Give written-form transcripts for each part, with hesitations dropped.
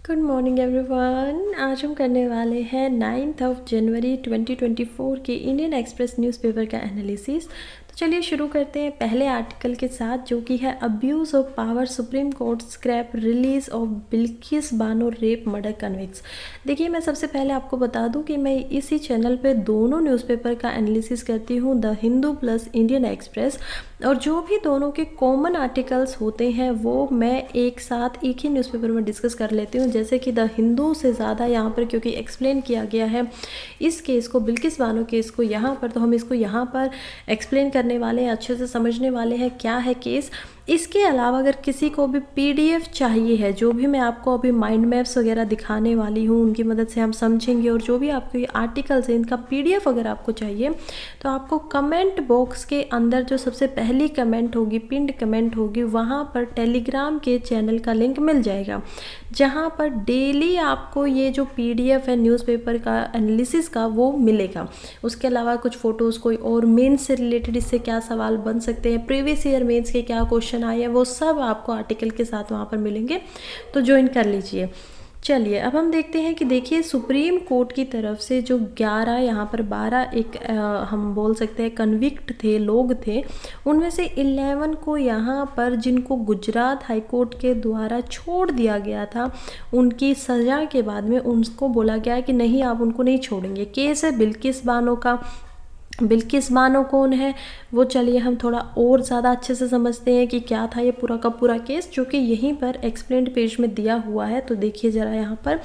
Good morning everyone. आज हम करने वाले हैं 9 जनवरी 2024 के इंडियन एक्सप्रेस न्यूज़पेपर का एनालिसिस। तो चलिए शुरू करते हैं पहले आर्टिकल के साथ, जो कि है abuse of power, supreme court scrap release of Bilkis Bano rape murder convicts. देखिए, मैं सबसे पहले आपको बता दूं कि मैं इसी चैनल पे दोनों न्यूज़पेपर का एनालिसिस करती हूँ, the Hindu plus Indian express, और जो भी दोनों के कॉमन आर्टिकल्स होते हैं वो मैं एक साथ एक ही न्यूज़पेपर में डिस्कस कर लेती हूँ। जैसे कि द हिंदू से ज़्यादा यहाँ पर क्योंकि एक्सप्लेन किया गया है इस केस को, बिल्किस बानो केस को यहाँ पर, तो हम इसको यहाँ पर एक्सप्लेन करने वाले हैं, अच्छे से समझने वाले हैं क्या है केस। इसके अलावा अगर किसी को भी पीडीएफ चाहिए है, जो भी मैं आपको अभी माइंड मैप्स वगैरह दिखाने वाली हूँ उनकी मदद से हम समझेंगे, और जो भी आपको ये आर्टिकल्स हैं इनका पीडीएफ अगर आपको चाहिए तो आपको कमेंट बॉक्स के अंदर जो सबसे पहली कमेंट होगी, पिंड कमेंट होगी, वहाँ पर टेलीग्राम के चैनल का लिंक मिल जाएगा, जहाँ पर डेली आपको ये जो पीडीएफ है न्यूज़पेपर का एनालिसिस का वो मिलेगा। उसके अलावा कुछ फ़ोटोज़, कोई और मेंस से रिलेटेड इससे क्या सवाल बन सकते हैं, प्रीवियस ईयर मेंस के क्या क्वेश्चन आए हैं, वो सब आपको आर्टिकल के साथ वहाँ पर मिलेंगे, तो ज्वाइन कर लीजिए। चलिए अब हम देखते हैं कि देखिए सुप्रीम कोर्ट की तरफ से जो 11 यहाँ पर 12 एक हम बोल सकते हैं कन्विक्ट थे, लोग थे, उनमें से 11 को यहाँ पर जिनको गुजरात हाई कोर्ट के द्वारा छोड़ दिया गया था, उनकी सज़ा के बाद में उनको बोला गया है कि नहीं, आप उनको नहीं छोड़ेंगे। केस है बिल्किस बानो का। बिल्किस बानो कौन है वो चलिए हम थोड़ा और ज़्यादा अच्छे से समझते हैं कि क्या था ये पूरा का पूरा केस, जो कि यहीं पर एक्सप्लेन्ड पेज में दिया हुआ है। तो देखिए ज़रा यहाँ पर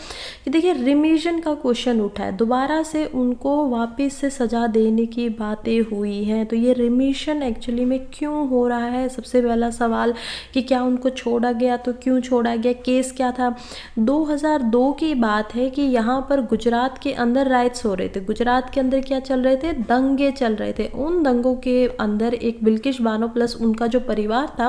कि देखिए रिमीजन का क्वेश्चन उठा है, दोबारा से उनको वापस से सज़ा देने की बातें हुई हैं। तो ये रिमीशन एक्चुअली में क्यों हो रहा है, सबसे पहला सवाल कि क्या उनको छोड़ा गया, तो क्यों छोड़ा गया, केस क्या था। 2002 की बात है कि यहाँ पर गुजरात के अंदर राइट्स हो रहे थे। गुजरात के अंदर क्या चल रहे थे, दंगे चल रहे थे। उन दंगों के अंदर एक बिल्किस बानो प्लस उनका जो परिवार था,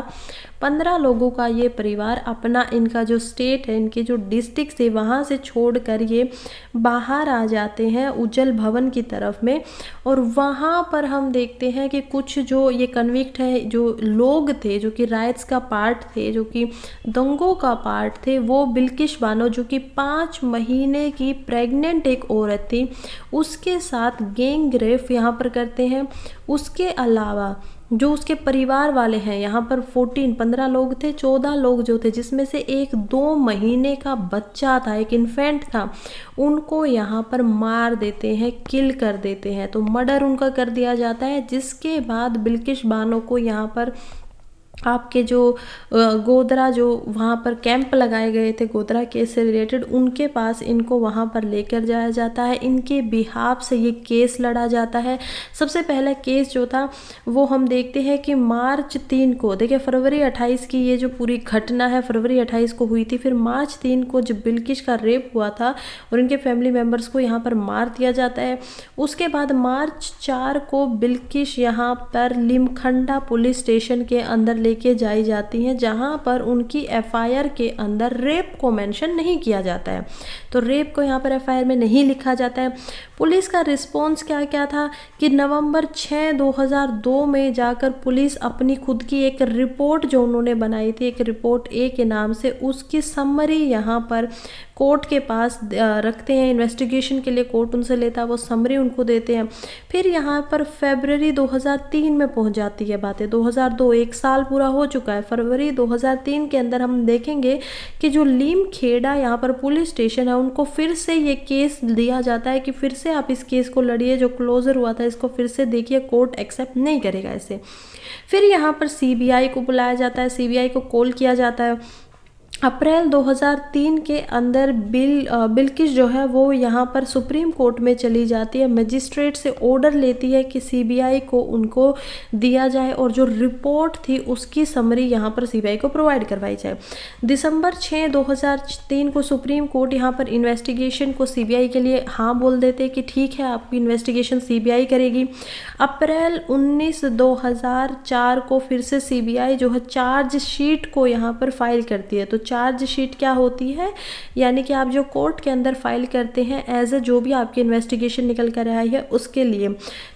15 लोगों का ये परिवार अपना, इनका जो स्टेट है, इनके जो डिस्ट्रिक्ट है, वहाँ से छोड़कर ये बाहर आ जाते हैं उज्जैन भवन की तरफ में। और वहाँ पर हम देखते हैं कि कुछ जो ये कन्विक्ट है, जो लोग थे, जो कि राइट्स का पार्ट थे, जो कि दंगों का पार्ट थे, वो बिल्किस बानो जो कि 5 महीने की प्रेग्नेंट एक औरत थी, उसके साथ गैंग रेप यहाँ पर करते हैं। उसके अलावा जो उसके परिवार वाले हैं, यहाँ पर 15 लोग थे, 14 लोग जो थे, जिसमें से एक 2 महीने का बच्चा था, एक इन्फेंट था, उनको यहाँ पर मार देते हैं, किल कर देते हैं। तो मर्डर उनका कर दिया जाता है। जिसके बाद बिल्किस बानो को यहाँ पर आपके जो गोधरा, जो वहाँ पर कैंप लगाए गए थे गोधरा केस से रिलेटेड, उनके पास इनको वहाँ पर लेकर जाया जाता है। इनके बिहाफ से ये केस लड़ा जाता है। सबसे पहला केस जो था वो हम देखते हैं कि मार्च 3 को, देखिए फरवरी 28 की ये जो पूरी घटना है फरवरी 28 को हुई थी, फिर मार्च 3 को जब बिल्किस का रेप हुआ था और इनके फैमिली मेम्बर्स को यहाँ पर मार दिया जाता है। उसके बाद मार्च 4 को बिल्किस यहाँ पर लिमखंडा पुलिस स्टेशन के अंदर लेके जाई जाती हैं, जहां पर उनकी एफआईआर के अंदर रेप को मेंशन नहीं किया जाता है। तो रेप को यहाँ पर एफआईआर में नहीं लिखा जाता है। पुलिस का रिस्पॉन्स क्या क्या था कि नवंबर 6 2002 में जाकर पुलिस अपनी खुद की एक रिपोर्ट जो उन्होंने बनाई थी, एक रिपोर्ट ए के नाम से, उसकी समरी यहाँ पर कोर्ट के पास रखते हैं। इन्वेस्टिगेशन के लिए कोर्ट उनसे लेता है, वो समरी उनको देते हैं। फिर यहाँ पर फरवरी 2003 में पहुँच जाती है बातें। 2002 एक साल पूरा हो चुका है। फरवरी 2003 के अंदर हम देखेंगे कि जो लीमखेड़ा यहाँ पर पुलिस स्टेशन है, उनको फिर से ये केस दिया जाता है कि फिर से आप इस केस को लड़िए, जो क्लोजर हुआ था इसको फिर से देखिए, कोर्ट एक्सेप्ट नहीं करेगा इसे। फिर यहाँ पर सीबीआई को बुलाया जाता है, सीबीआई को कॉल किया जाता है। अप्रैल 2003 के अंदर बिल्किस जो है वो यहाँ पर सुप्रीम कोर्ट में चली जाती है, मजिस्ट्रेट से ऑर्डर लेती है कि सीबीआई को उनको दिया जाए और जो रिपोर्ट थी उसकी समरी यहाँ पर सीबीआई को प्रोवाइड करवाई जाए। दिसंबर 6 2003 को सुप्रीम कोर्ट यहाँ पर इन्वेस्टिगेशन को सीबीआई के लिए हाँ बोल देते कि ठीक है, आपकी इन्वेस्टिगेशन सीबीआई करेगी। अप्रैल 19 2004 को फिर से सीबीआई जो है चार्जशीट को यहाँ पर फाइल करती है। तो चार्जशीट क्या होती है, यानी कि आप जो कोर्ट के अंदर फाइल करते हैं एज अ जो भी आपकी इन्वेस्टिगेशन निकल कर आई है उसके लिए।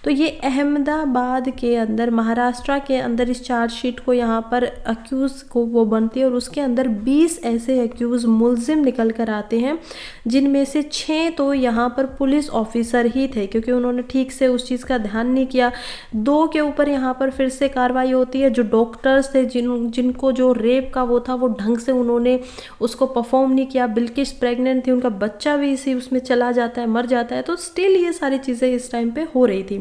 तो ये अहमदाबाद के अंदर, महाराष्ट्र के अंदर इस चार्जशीट को यहाँ पर अक्यूज़ को वो बनती है और उसके अंदर 20 ऐसे अक्यूज़ मुलजिम निकल कर आते हैं, जिनमें से 6 तो यहाँ पर पुलिस ऑफिसर ही थे क्योंकि उन्होंने ठीक से उस चीज़ का ध्यान नहीं किया। 2 के ऊपर यहाँ पर फिर से कार्रवाई होती है, जो डॉक्टर्स थे जिनको जो रेप का वो था वो ढंग से उन्होंने उसको परफॉर्म नहीं किया। बिल्किस प्रेग्नेंट थी, उनका बच्चा भी इसी उसमें चला जाता है, मर जाता है। तो स्टिल ये सारी चीज़ें इस टाइम पे हो रही थी।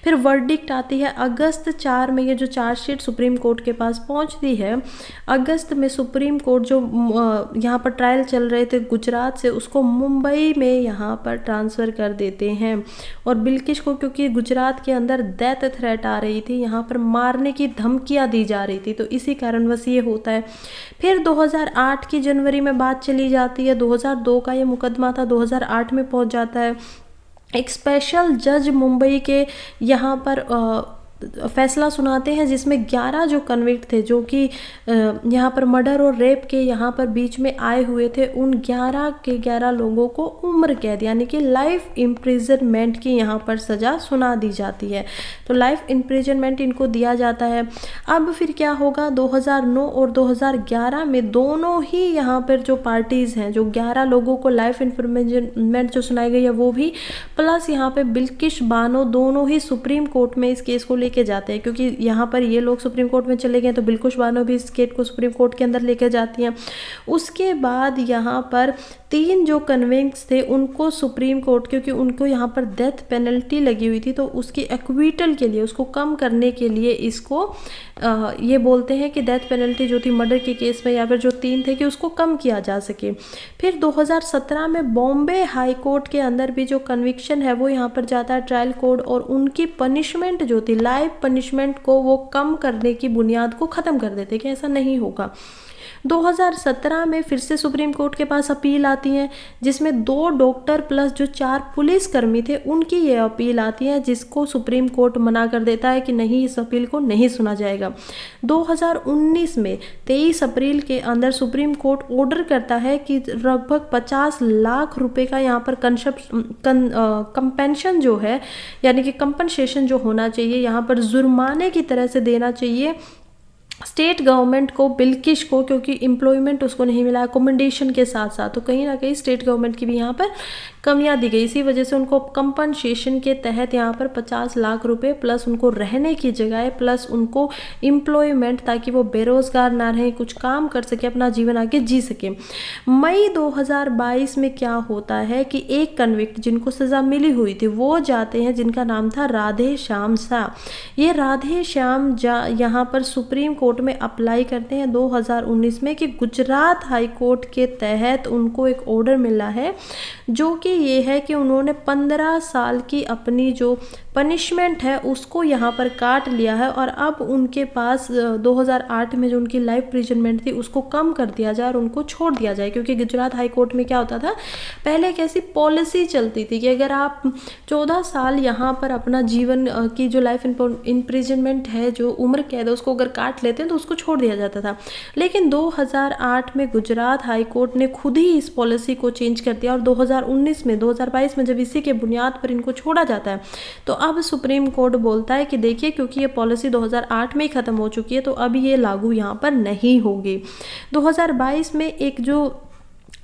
फिर वर्डिक्ट आती है अगस्त 4 में, ये जो चार्जशीट सुप्रीम कोर्ट के पास पहुंचती है। अगस्त में सुप्रीम कोर्ट जो यहाँ पर ट्रायल चल रहे थे गुजरात से, उसको मुंबई में यहाँ पर ट्रांसफ़र कर देते हैं। और बिल्किस को क्योंकि गुजरात के अंदर डेथ थ्रेट आ रही थी, यहाँ पर मारने की धमकियाँ दी जा रही थी, तो इसी कारणवश ये होता है। फिर 2008 की जनवरी में बात चली जाती है, 2002 का ये मुकदमा था, 2008 में पहुँच जाता है। एक स्पेशल जज मुंबई के यहाँ पर फैसला सुनाते हैं जिसमें 11 जो कन्विक्ट थे जो कि यहाँ पर मर्डर और रेप के यहाँ पर बीच में आए हुए थे, उन 11 के 11 लोगों को उम्र कैद यानी कि लाइफ इम्प्रिजनमेंट की यहाँ पर सज़ा सुना दी जाती है। तो लाइफ इम्प्रिजनमेंट इनको दिया जाता है। अब फिर क्या होगा, 2009 और 2011 में दोनों ही यहाँ पर जो पार्टीज़ हैं, जो 11 लोगों को लाइफ इम्प्रिजनमेंट जो सुनाई गई है वो भी, प्लस यहाँ पे बिल्किस बानो, दोनों ही सुप्रीम कोर्ट में इस केस को लेके जाते हैं क्योंकि यहाँ पर ये लोग सुप्रीम कोर्ट में चले गए तो बिल्किस बानो भी इस केस को सुप्रीम कोर्ट के अंदर लेके जाती हैं। उसके बाद यहाँ पर 3 जो कन्विक्ट्स थे उनको सुप्रीम कोर्ट, क्योंकि उनको यहाँ पर डेथ पेनल्टी लगी हुई थी, तो उसकी एक्विटल के लिए, उसको कम करने के लिए इसको ये बोलते हैं कि डेथ पेनल्टी जो थी मर्डर के केस में या फिर जो 3 थे कि उसको कम किया जा सके। फिर 2017 में बॉम्बे हाई कोर्ट के अंदर भी जो कन्विक्शन है वो यहाँ पर जाता है ट्रायल कोर्ट, और उनकी पनिशमेंट जो थी, लाइफ पनिशमेंट को वो कम करने की बुनियाद को ख़त्म कर देते कि ऐसा नहीं होगा। 2017 में फिर से सुप्रीम कोर्ट के पास अपील आती है जिसमें 2 डॉक्टर प्लस जो 4 पुलिसकर्मी थे उनकी ये अपील आती है, जिसको सुप्रीम कोर्ट मना कर देता है कि नहीं, इस अपील को नहीं सुना जाएगा। 2019 में 23 अप्रैल के अंदर सुप्रीम कोर्ट ऑर्डर करता है कि लगभग 50 लाख रुपए का यहाँ पर कंपेंशन जो है, यानी कि कंपनसेशन जो होना चाहिए, यहाँ पर जुर्माने की तरह से देना चाहिए स्टेट गवर्नमेंट को, बिल्किस को, क्योंकि एम्प्लॉयमेंट उसको नहीं मिला अकोमोडेशन के साथ साथ। तो कहीं ना कहीं स्टेट गवर्नमेंट की भी यहाँ पर कमियां दी गई, इसी वजह से उनको कंपनसेशन के तहत यहाँ पर 50 लाख रुपए प्लस उनको रहने की जगह प्लस उनको एम्प्लॉयमेंट, ताकि वो बेरोजगार ना रहे, कुछ काम कर सके, अपना जीवन आगे जी सके। मई 2022 में क्या होता है कि एक कन्विक्ट जिनको सज़ा मिली हुई थी वो जाते हैं, जिनका नाम था राधे श्याम शाह। ये राधे श्याम यहाँ पर सुप्रीम कोर्ट में अप्लाई करते हैं 2019 में कि गुजरात हाई कोर्ट के तहत उनको एक ऑर्डर मिला है जो कि ये है कि उन्होंने 15 साल की अपनी जो पनिशमेंट है उसको यहाँ पर काट लिया है, और अब उनके पास 2008 में जो उनकी लाइफ प्रिजनमेंट थी उसको कम कर दिया जाए और उनको छोड़ दिया जाए। क्योंकि गुजरात हाई कोर्ट में क्या होता था, पहले एक ऐसी पॉलिसी चलती थी कि अगर आप 14 साल यहाँ पर अपना जीवन की जो लाइफ इम्प्रिजनमेंट है, जो उम्र कैद है, उसको अगर काट लेते हैं तो उसको छोड़ दिया जाता था। लेकिन 2008 में गुजरात हाई कोर्ट ने खुद ही इस पॉलिसी को चेंज कर दिया और 2022 में जब इसी के बुनियाद पर इनको छोड़ा जाता है, तो अब सुप्रीम कोर्ट बोलता है कि देखिए, क्योंकि ये पॉलिसी 2008 में ही ख़त्म हो चुकी है तो अब ये लागू यहाँ पर नहीं होगी। 2022 में एक जो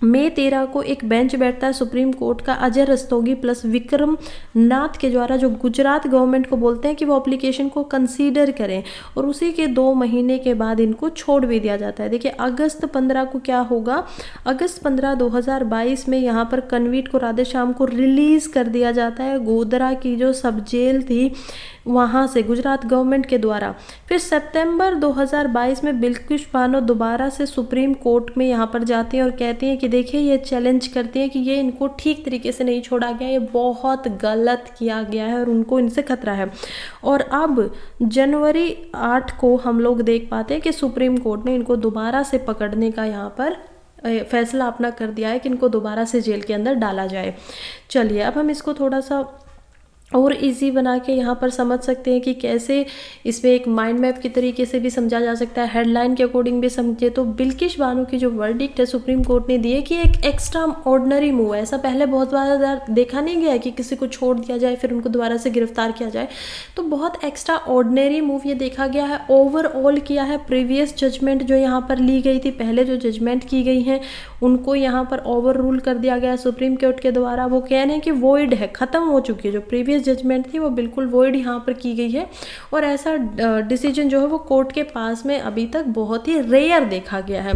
मई 13 को एक बेंच बैठता है सुप्रीम कोर्ट का, अजय रस्तोगी प्लस विक्रम नाथ के द्वारा, जो गुजरात गवर्नमेंट को बोलते हैं कि वो एप्लीकेशन को कंसीडर करें, और उसी के 2 महीने के बाद इनको छोड़ भी दिया जाता है। देखिए अगस्त 15 को क्या होगा, अगस्त 15 2022 में यहाँ पर कन्विक्ट को, राधेश्याम को रिलीज़ कर दिया जाता है गोधरा की जो सब जेल थी वहाँ से गुजरात गवर्नमेंट के द्वारा। फिर सितंबर 2022 में बिल्किस बानो दोबारा से सुप्रीम कोर्ट में यहाँ पर जाती हैं और कहती हैं कि देखिए, ये चैलेंज करती हैं कि ये इनको ठीक तरीके से नहीं छोड़ा गया, ये बहुत गलत किया गया है और उनको इनसे खतरा है। और अब जनवरी 8 को हम लोग देख पाते हैं कि सुप्रीम कोर्ट ने इनको दोबारा से पकड़ने का यहाँ पर फैसला अपना कर दिया है कि इनको दोबारा से जेल के अंदर डाला जाए। चलिए अब हम इसको थोड़ा सा और इजी बना के यहाँ पर समझ सकते हैं कि कैसे इसमें एक माइंड मैप के तरीके से भी समझा जा सकता है, हेडलाइन के अकॉर्डिंग भी समझे। तो बिल्किश बानो की जो वर्डिक्ट है सुप्रीम कोर्ट ने दी है कि एक एक्स्ट्रा ऑर्डिनरी मूव है। ऐसा पहले बहुत बार देखा नहीं गया है कि किसी को छोड़ दिया जाए फिर उनको दोबारा से गिरफ्तार किया जाए। तो बहुत एक्स्ट्रा ऑर्डिनरी मूव ये देखा गया है, ओवरऑल किया है। प्रीवियस जजमेंट जो यहाँ पर ली गई थी, पहले जो जजमेंट की गई हैं उनको यहाँ पर ओवर रूल कर दिया गया सुप्रीम कोर्ट के द्वारा। वो कह रहे हैं कि वॉइड है, ख़त्म हो चुकी है। जो प्रीवियस जजमेंट थी वो बिल्कुल वॉइड यहाँ पर की गई है। और ऐसा डिसीजन जो है वो कोर्ट के पास में अभी तक बहुत ही रेयर देखा गया है।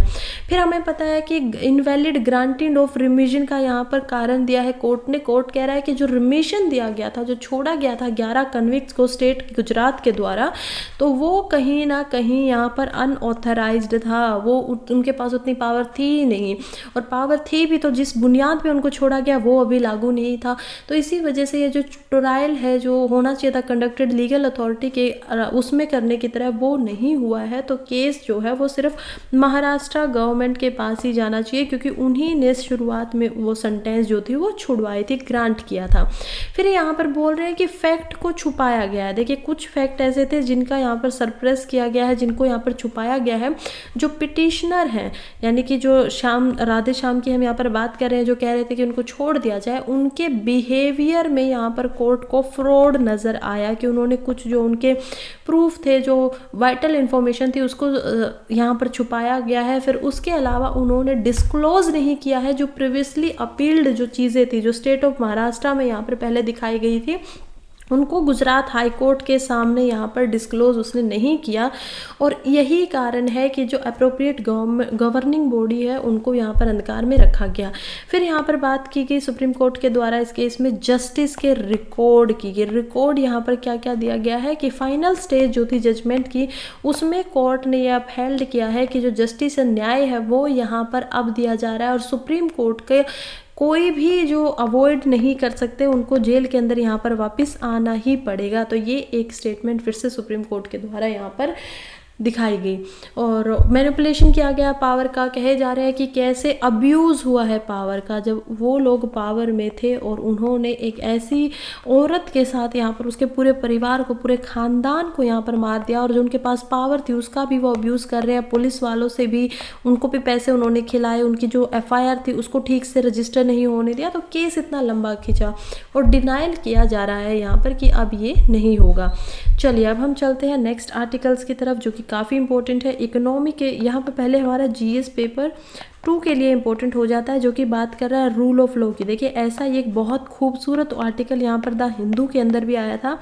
फिर हमें पता है कि इनवैलिड ग्रांटिंग ऑफ रिमिशन का यहाँ पर कारण दिया है कोर्ट ने। कोर्ट कह रहा है कि जो रिमिशन दिया गया था, जो छोड़ा गया था 11 कन्विक्ट्स को स्टेट गुजरात के द्वारा, तो वो कहीं ना कहीं यहाँ पर अनऑथराइज्ड था। वो उनके पास उतनी पावर थी नहीं, और पावर थी भी तो जिस बुनियाद पे उनको छोड़ा गया वो अभी लागू नहीं था। तो इसी वजह से ये जो ट्रायल है जो होना चाहिए था कंडक्टेड लीगल अथॉरिटी के उसमें करने की तरह, वो नहीं हुआ है। तो केस जो है वो सिर्फ महाराष्ट्र गवर्नमेंट के पास ही जाना चाहिए, क्योंकि उन्हीं ने शुरुआत में वो सेंटेंस जो थी वो छुड़वाई थी, ग्रांट किया था। फिर यहाँ पर बोल रहे हैं कि फैक्ट को छुपाया गया है। देखिए कुछ फैक्ट ऐसे थे जिनका यहाँ पर सरप्रेस किया गया है, जिनको यहाँ पर छुपाया गया है। जो पिटिशनर हैं, यानी कि जो राधे श्याम की हम यहाँ पर बात कर रहे हैं, जो कह रहे थे कि उनको छोड़ दिया जाए, उनके बिहेवियर में यहाँ पर कोर्ट को फ्रॉड नज़र आया कि उन्होंने कुछ जो उनके प्रूफ थे, जो वाइटल इंफॉर्मेशन थी, उसको यहाँ पर छुपाया गया है। फिर उसके अलावा उन्होंने डिस्क्लोज नहीं किया है जो प्रीवियसली अपील्ड जो चीज़ें थी, जो स्टेट ऑफ महाराष्ट्र में यहाँ पर पहले दिखाई गई थी, उनको गुजरात हाई कोर्ट के सामने यहाँ पर डिस्क्लोज उसने नहीं किया। और यही कारण है कि जो अप्रोप्रिएट गवर्निंग बॉडी है उनको यहाँ पर अंधकार में रखा गया। फिर यहाँ पर बात की गई सुप्रीम कोर्ट के द्वारा इस केस में जस्टिस के रिकॉर्ड की गई। रिकॉर्ड यहाँ पर क्या क्या दिया गया है कि फाइनल स्टेज जो थी जजमेंट की, उसमें कोर्ट ने यह अपहेल्ड किया है कि जो जस्टिस न्याय है वो यहाँ पर अब दिया जा रहा है, और सुप्रीम कोर्ट के कोई भी जो अवॉइड नहीं कर सकते उनको जेल के अंदर यहाँ पर वापस आना ही पड़ेगा। तो ये एक स्टेटमेंट फिर से सुप्रीम कोर्ट के द्वारा यहाँ पर दिखाई गई। और मैनिपुलेशन किया गया पावर का, कहे जा रहे हैं कि कैसे अब्यूज़ हुआ है पावर का, जब वो लोग पावर में थे और उन्होंने एक ऐसी औरत के साथ यहाँ पर उसके पूरे परिवार को, पूरे ख़ानदान को यहाँ पर मार दिया, और जो उनके पास पावर थी उसका भी वो अब्यूज़ कर रहे हैं। पुलिस वालों से भी, उनको भी पैसे उन्होंने खिलाए, उनकी जो FIR थी उसको ठीक से रजिस्टर नहीं होने दिया। तो केस इतना लंबा खिंचा और डिनाइल किया जा रहा है यहाँ पर कि अब ये नहीं होगा। चलिए अब हम चलते हैं नेक्स्ट आर्टिकल्स की तरफ, जो कि काफ़ी इंपॉर्टेंट है। इकोनॉमी के यहाँ पे पहले हमारा GS पेपर 2 के लिए इंपॉर्टेंट हो जाता है, जो कि बात कर रहा है रूल ऑफ लॉ की। देखिए ऐसा ही एक बहुत खूबसूरत आर्टिकल यहाँ पर द हिंदू के अंदर भी आया था,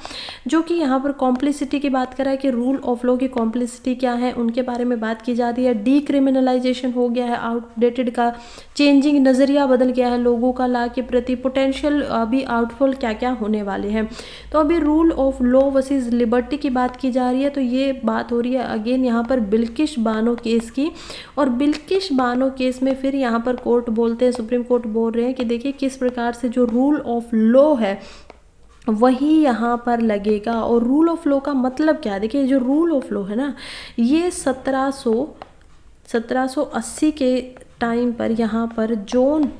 जो कि यहाँ पर कॉम्प्लिसिटी की बात कर रहा है कि रूल ऑफ लॉ की कॉम्प्लिसिटी क्या है, उनके बारे में बात की जाती है। डीक्रिमिनलाइजेशन हो गया है, आउटडेटेड का चेंजिंग नज़रिया बदल गया है लोगों का लॉ के प्रति, पोटेंशियल अभी आउटफॉल क्या क्या होने वाले हैं। तो अभी rule of law versus liberty की बात की जा रही है। तो ये बात हो रही है अगेन यहाँ पर बिल्किश बानो केस की, और बिल्किश बानो केस में फिर यहाँ पर कोर्ट बोलते हैं, सुप्रीम कोर्ट बोल रहे हैं कि देखिए किस प्रकार से जो रूल ऑफ लॉ है वही यहाँ पर लगेगा। और रूल ऑफ लॉ का मतलब क्या है, देखिए जो रूल ऑफ लॉ है ना, ये 1780 के टाइम पर यहाँ पर जॉन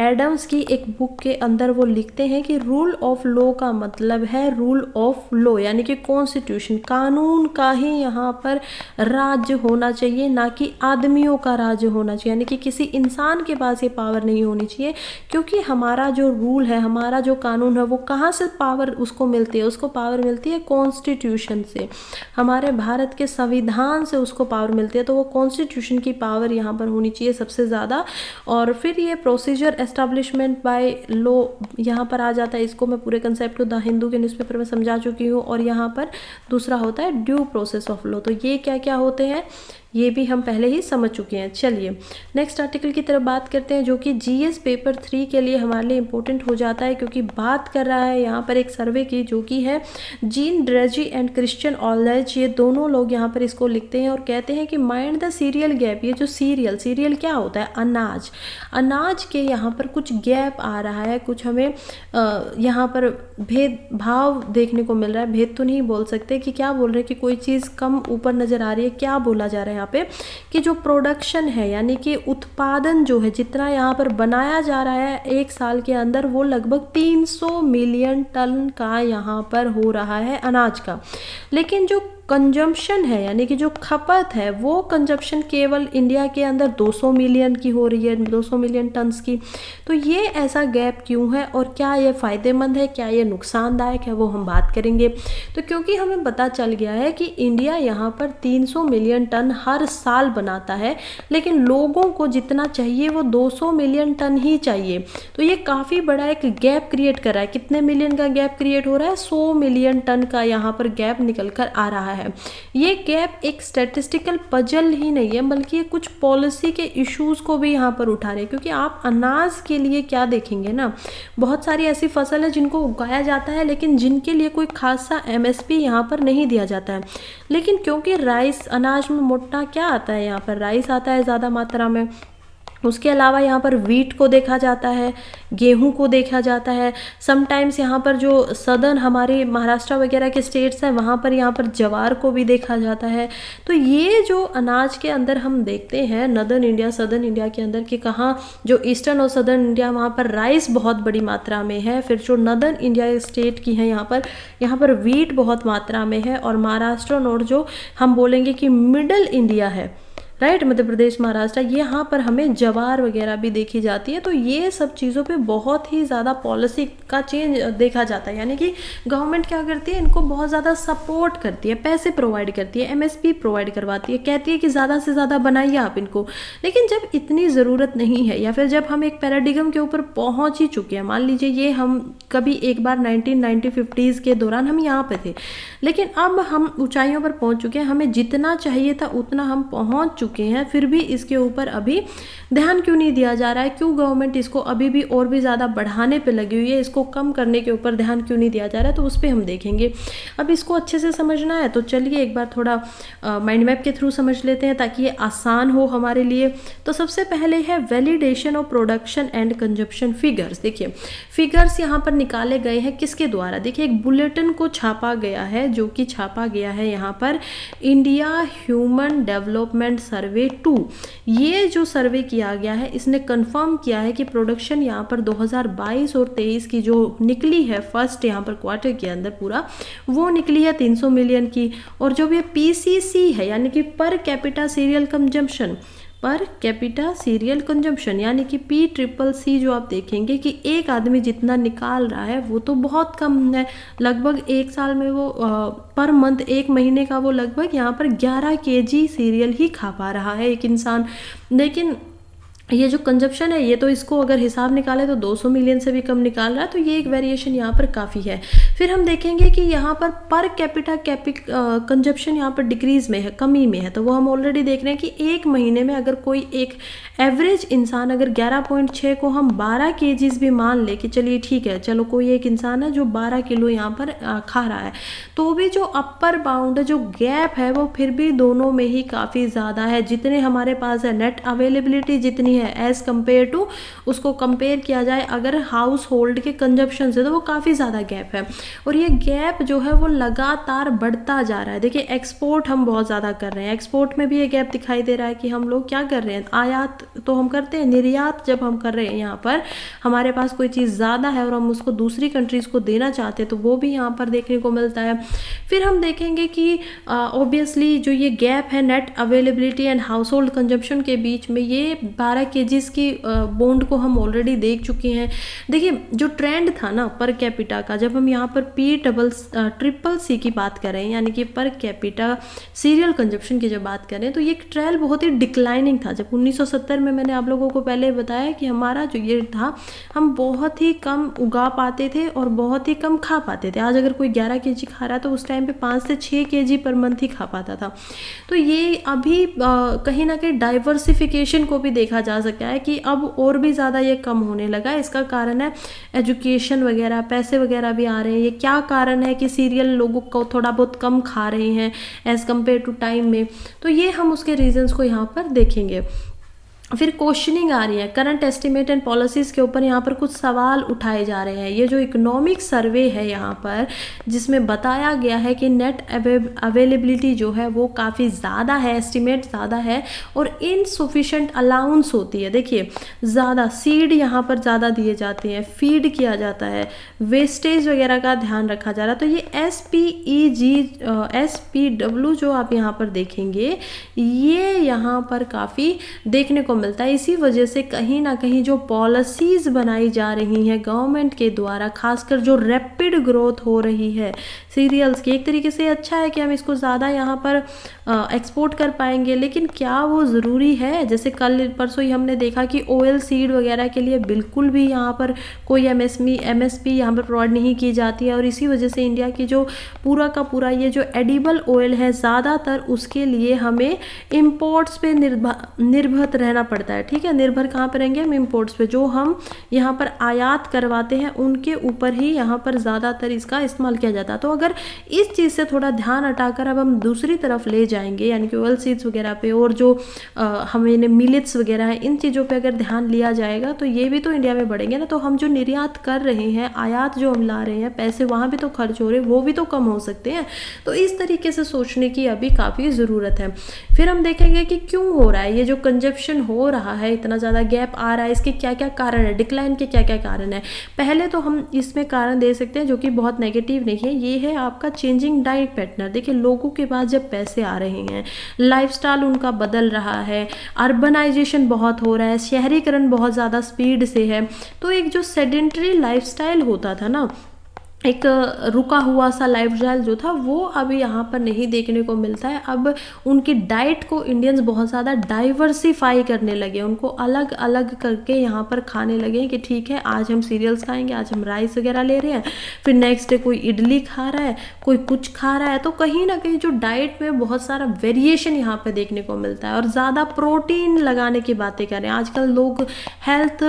एडम्स की एक बुक के अंदर वो लिखते हैं कि रूल ऑफ लॉ का मतलब है रूल ऑफ लॉ, यानी कि कॉन्स्टिट्यूशन, कानून का ही यहाँ पर राज्य होना चाहिए, ना कि आदमियों का राज्य होना चाहिए, यानी कि किसी इंसान के पास ये पावर नहीं होनी चाहिए। क्योंकि हमारा जो रूल है, हमारा जो कानून है, वो कहाँ से पावर उसको मिलती है, उसको पावर मिलती है कॉन्स्टिट्यूशन से, हमारे भारत के संविधान से उसको पावर मिलती है। तो वो कॉन्स्टिट्यूशन की पावर यहाँ पर होनी चाहिए सबसे ज़्यादा। और फिर ये प्रोसीजर एस्टैब्लिशमेंट बाय लॉ यहाँ पर आ जाता है। इसको मैं पूरे कंसेप्ट को द हिंदू के न्यूज़पेपर में समझा चुकी हूँ। और यहाँ पर दूसरा होता है ड्यू प्रोसेस ऑफ लॉ। तो ये क्या क्या होते हैं ये भी हम पहले ही समझ चुके हैं। चलिए नेक्स्ट आर्टिकल की तरफ बात करते हैं, जो कि GS पेपर 3 के लिए हमारे लिए इम्पोर्टेंट हो जाता है, क्योंकि बात कर रहा है यहाँ पर एक सर्वे की, जो कि है जीन ड्रेजी एंड क्रिश्चियन ऑलरेज। ये दोनों लोग यहाँ पर इसको लिखते हैं और कहते हैं कि माइंड द सीरियल गैप। ये जो सीरियल क्या होता है, अनाज के यहाँ पर कुछ गैप आ रहा है, कुछ हमें यहाँ पर भेदभाव देखने को मिल रहा है। भेद तो नहीं बोल सकते कि क्या बोल रहे हैं कि कोई चीज़ कम ऊपर नज़र आ रही है, क्या बोला जा रहा है यहाँ पे कि जो प्रोडक्शन है यानी कि उत्पादन जो है जितना यहाँ पर बनाया जा रहा है एक साल के अंदर, वो लगभग 300 मिलियन टन का यहाँ पर हो रहा है अनाज का। लेकिन जो कंजम्पशन है यानी कि जो खपत है वो कंजम्पशन केवल इंडिया के अंदर 200 मिलियन की हो रही है, 200 मिलियन टन्स की। तो ये ऐसा गैप क्यों है और क्या ये फ़ायदेमंद है, क्या ये नुकसानदायक है, वो हम बात करेंगे। तो क्योंकि हमें पता चल गया है कि इंडिया यहाँ पर 300 मिलियन टन हर साल बनाता है, लेकिन लोगों को जितना चाहिए वो 200 मिलियन टन ही चाहिए। तो ये काफ़ी बड़ा एक गैप क्रिएट कर रहा है। कितने मिलियन का गैप क्रिएट हो रहा है? 100 मिलियन टन का यहाँ पर गैप निकल कर आ रहा है। ये गैप एक स्टैटिस्टिकल पजल ही नहीं है, बल्कि ये कुछ पॉलिसी के इश्यूज को भी यहाँ पर उठा रहे हैं। क्योंकि आप अनाज के लिए क्या देखेंगे ना, बहुत सारी ऐसी फसल है जिनको उगाया जाता है लेकिन जिनके लिए कोई खासा एमएसपी यहाँ पर नहीं दिया जाता है। लेकिन क्योंकि राइस, अनाज में मोटा क्या आता है, यहाँ पर राइस आता है ज़्यादा मात्रा में। उसके अलावा यहाँ पर वीट को देखा जाता है, गेहूं को देखा जाता है। समटाइम्स यहाँ पर जो सदर्न हमारे महाराष्ट्र वगैरह के स्टेट्स हैं वहाँ पर यहाँ पर ज्वार को भी देखा जाता है। तो ये जो अनाज के अंदर हम देखते हैं नदर्न इंडिया, सदर्न इंडिया के अंदर कि कहाँ जो ईस्टर्न और सदर्न इंडिया वहाँ पर राइस बहुत बड़ी मात्रा में है। फिर जो नदर्न इंडिया स्टेट की है यहाँ पर वीट बहुत मात्रा में है। और महाराष्ट्र और जो हम बोलेंगे कि मिडल इंडिया है, राइट, मध्य प्रदेश, महाराष्ट्र, यहाँ पर हमें ज्वार वगैरह भी देखी जाती है। तो ये सब चीज़ों पे बहुत ही ज़्यादा पॉलिसी का चेंज देखा जाता है। यानी कि गवर्नमेंट क्या करती है, इनको बहुत ज़्यादा सपोर्ट करती है, पैसे प्रोवाइड करती है, एमएसपी प्रोवाइड करवाती है, कहती है कि ज़्यादा से ज़्यादा बनाइए आप इनको। लेकिन जब इतनी ज़रूरत नहीं है या फिर जब हम एक पैराडिगम के ऊपर पहुँच ही चुके हैं, मान लीजिए ये हम कभी एक बार 1950s के दौरान हम यहाँ पे थे, लेकिन अब हम ऊंचाइयों पर पहुँच चुके हैं, हमें जितना चाहिए था उतना हम पहुँच चुके हैं, फिर भी इसके ऊपर अभी ध्यान क्यों नहीं दिया जा रहा है? क्यों गवर्नमेंट इसको अभी भी और भी ज़्यादा बढ़ाने पे लगी हुई है? इसको कम करने के ऊपर ध्यान क्यों नहीं दिया जा रहा है? तो उस पर हम देखेंगे। अब इसको अच्छे से समझना है तो चलिए एक बार थोड़ा माइंड मैप के थ्रू समझ लेते हैं ताकि ये आसान हो हमारे लिए। तो सबसे पहले है validation of production and consumption figures. देखिए फिगर्स यहाँ पर निकाले गए हैं किसके द्वारा? देखिए एक बुलेटिन को छापा गया है, जो कि छापा गया है यहाँ पर इंडिया ह्यूमन डेवलपमेंट सर्वे 2। ये जो सर्वे किया गया है इसने कंफर्म किया है कि प्रोडक्शन यहाँ पर 2022 और 23 की जो निकली है फर्स्ट यहाँ पर क्वार्टर के अंदर पूरा, वो निकली है 300 मिलियन की। और जो ये पीसीसी है यानी कि per capita serial consumption, per capita serial consumption यानी कि PCCC जो आप देखेंगे कि एक आदमी जितना निकाल रहा है वो तो बहुत कम है। लगभग एक साल में वो पर मंथ, एक महीने का वो लगभग यहाँ पर 11 kg सीरियल ही खा पा रहा है एक इंसान। लेकिन ये जो कंजप्शन है ये तो इसको अगर हिसाब निकाले तो 200 मिलियन से भी कम निकाल रहा है। तो ये एक वेरिएशन यहाँ पर काफ़ी है। फिर हम देखेंगे कि यहाँ पर कैपिटा कंजप्शन यहाँ पर डिक्रीज में है, कमी में है। तो वो हम ऑलरेडी देख रहे हैं कि एक महीने में अगर कोई एक एवरेज इंसान अगर 11.6 को हम 12 kgs भी मान ले कि चलिए ठीक है, चलो कोई एक इंसान है जो 12 किलो यहाँ पर खा रहा है, तो भी जो अपर बाउंड है, जो गैप है, वो फिर भी दोनों में ही काफ़ी ज़्यादा है। जितने हमारे पास है नेट अवेलेबिलिटी जितनी है एज कंपेयर टू, उसको कंपेयर किया जाए अगर हाउस होल्ड के कंजप्शन से, तो वो काफ़ी ज़्यादा गैप है। और ये गैप जो है वो लगातार बढ़ता जा रहा है। देखिए एक्सपोर्ट हम बहुत ज़्यादा कर रहे हैं, एक्सपोर्ट में भी ये गैप दिखाई दे रहा है कि हम लोग क्या कर रहे हैं, आयात तो हम करते हैं, निर्यात जब हम कर रहे हैं, यहाँ पर हमारे पास कोई चीज़ ज़्यादा है और हम उसको दूसरी कंट्रीज़ को देना चाहते हैं, तो वो भी यहाँ पर देखने को मिलता है। फिर हम देखेंगे कि ऑब्वियसली जो ये गैप है net availability and house hold consumption के बीच में, ये 12 kgs की बॉन्ड को हम ऑलरेडी देख चुके हैं। देखिए जो ट्रेंड था ना पर कैपिटा का, जब हम यहाँ पर PCCC की बात कर रहे हैं यानी कि पर कैपिटा सीरियल कंजप्शन की जब बात करें, तो ये ट्रेंड बहुत ही डिक्लाइनिंग था। जब 1970 में मैंने आप लोगों को पहले बताया कि हमारा जो ये था, हम बहुत ही कम उगा पाते थे और बहुत ही कम खा पाते थे। आज अगर कोई 11 kg खा रहा है तो उस टाइम पे 5 से 6 kg पर मंथ ही खा पाता था। तो ये अभी कहीं ना कहीं डाइवर्सिफिकेशन को भी देखा जा सकता है कि अब और भी ज़्यादा ये कम होने लगा। इसका कारण है एजुकेशन वगैरह, पैसे वगैरह भी आ रहे हैं। ये क्या कारण है कि सीरियल लोगों को थोड़ा बहुत कम खा रहे हैं एज़ कम्पेयर टू टाइम में, तो ये हम उसके रीजंस को यहाँ पर देखेंगे। फिर क्वेश्चनिंग आ रही है, करंट एस्टिमेट एंड पॉलिसीज़ के ऊपर यहाँ पर कुछ सवाल उठाए जा रहे हैं। ये जो इकोनॉमिक सर्वे है यहाँ पर, जिसमें बताया गया है कि नेट अवेलेबिलिटी जो है वो काफ़ी ज़्यादा है, एस्टिमेट ज़्यादा है और इनसफिशेंट अलाउंस होती है। देखिए ज़्यादा सीड यहाँ पर ज़्यादा दिए जाते हैं, फीड किया जाता है, वेस्टेज वगैरह का ध्यान रखा जा रहा है। तो ये SPW जो आप यहाँ पर देखेंगे, ये यहाँ पर काफ़ी देखने को मिलता है। इसी वजह से कहीं ना कहीं जो पॉलिसीज़ बनाई जा रही हैं गवर्नमेंट के द्वारा, खासकर जो रैपिड ग्रोथ हो रही है सीरियल्स की, एक तरीके से अच्छा है कि हम इसको ज़्यादा यहाँ पर एक्सपोर्ट कर पाएंगे, लेकिन क्या वो ज़रूरी है? जैसे कल परसों ही हमने देखा कि ऑयल सीड वगैरह के लिए बिल्कुल भी यहाँ पर कोई MSP यहाँ पर प्रोवाइड नहीं की जाती है और इसी वजह से इंडिया की जो पूरा का पूरा ये जो एडिबल ऑयल है ज़्यादातर, उसके लिए हमें इम्पोर्ट्स पे निर्भर रहना पड़ता है। ठीक है, निर्भर कहाँ पर रहेंगे हम? इम्पोर्ट्स पे। जो हम यहाँ पर आयात करवाते हैं उनके ऊपर ही यहाँ पर ज़्यादातर इसका इस्तेमाल किया जाता है। तो अगर इस चीज़ से थोड़ा ध्यान हटाकर अब हम दूसरी तरफ ले जाएंगे, यानी कि ऑयल सीड्स वगैरह पे और जो हमें मिलेट्स वगैरह है, इन चीज़ों पे अगर ध्यान लिया जाएगा तो ये भी तो इंडिया में बढ़ेंगे ना। तो हम जो निर्यात कर रहे हैं, आयात जो हम ला रहे हैं, पैसे वहाँ भी तो खर्च हो रहे हैं, वो भी तो कम हो सकते हैं। तो इस तरीके से सोचने की अभी काफ़ी ज़रूरत है। फिर हम देखेंगे कि क्यों हो रहा है ये जो कंजप्शन हो रहा है, इतना ज़्यादा गैप आ रहा है, इसके क्या क्या कारण है, डिक्लाइन के क्या क्या कारण है। पहले तो हम इसमें कारण दे सकते हैं जो कि बहुत नेगेटिव नहीं है, ये है आपका चेंजिंग डाइट पैटर्न। देखिए लोगों के पास जब पैसे आ रहे हैं, लाइफस्टाइल उनका बदल रहा है, अर्बनाइजेशन बहुत हो रहा है, शहरीकरण बहुत ज़्यादा स्पीड से है, तो एक जो सेडेंटरी लाइफस्टाइल होता था ना, एक रुका हुआ सा लाइफस्टाइल जो था, वो अभी यहाँ पर नहीं देखने को मिलता है। अब उनकी डाइट को इंडियंस बहुत ज़्यादा डाइवर्सिफाई करने लगे, उनको अलग अलग करके यहाँ पर खाने लगे कि ठीक है आज हम सीरियल्स खाएंगे, आज हम राइस वगैरह ले रहे हैं, फिर नेक्स्ट डे कोई इडली खा रहा है, कोई कुछ खा रहा है। तो कहीं ना कहीं जो डाइट में बहुत सारा वेरिएशन यहाँ पर देखने को मिलता है और ज़्यादा प्रोटीन लगाने की बातें कर रहे हैं। आजकल लोग हेल्थ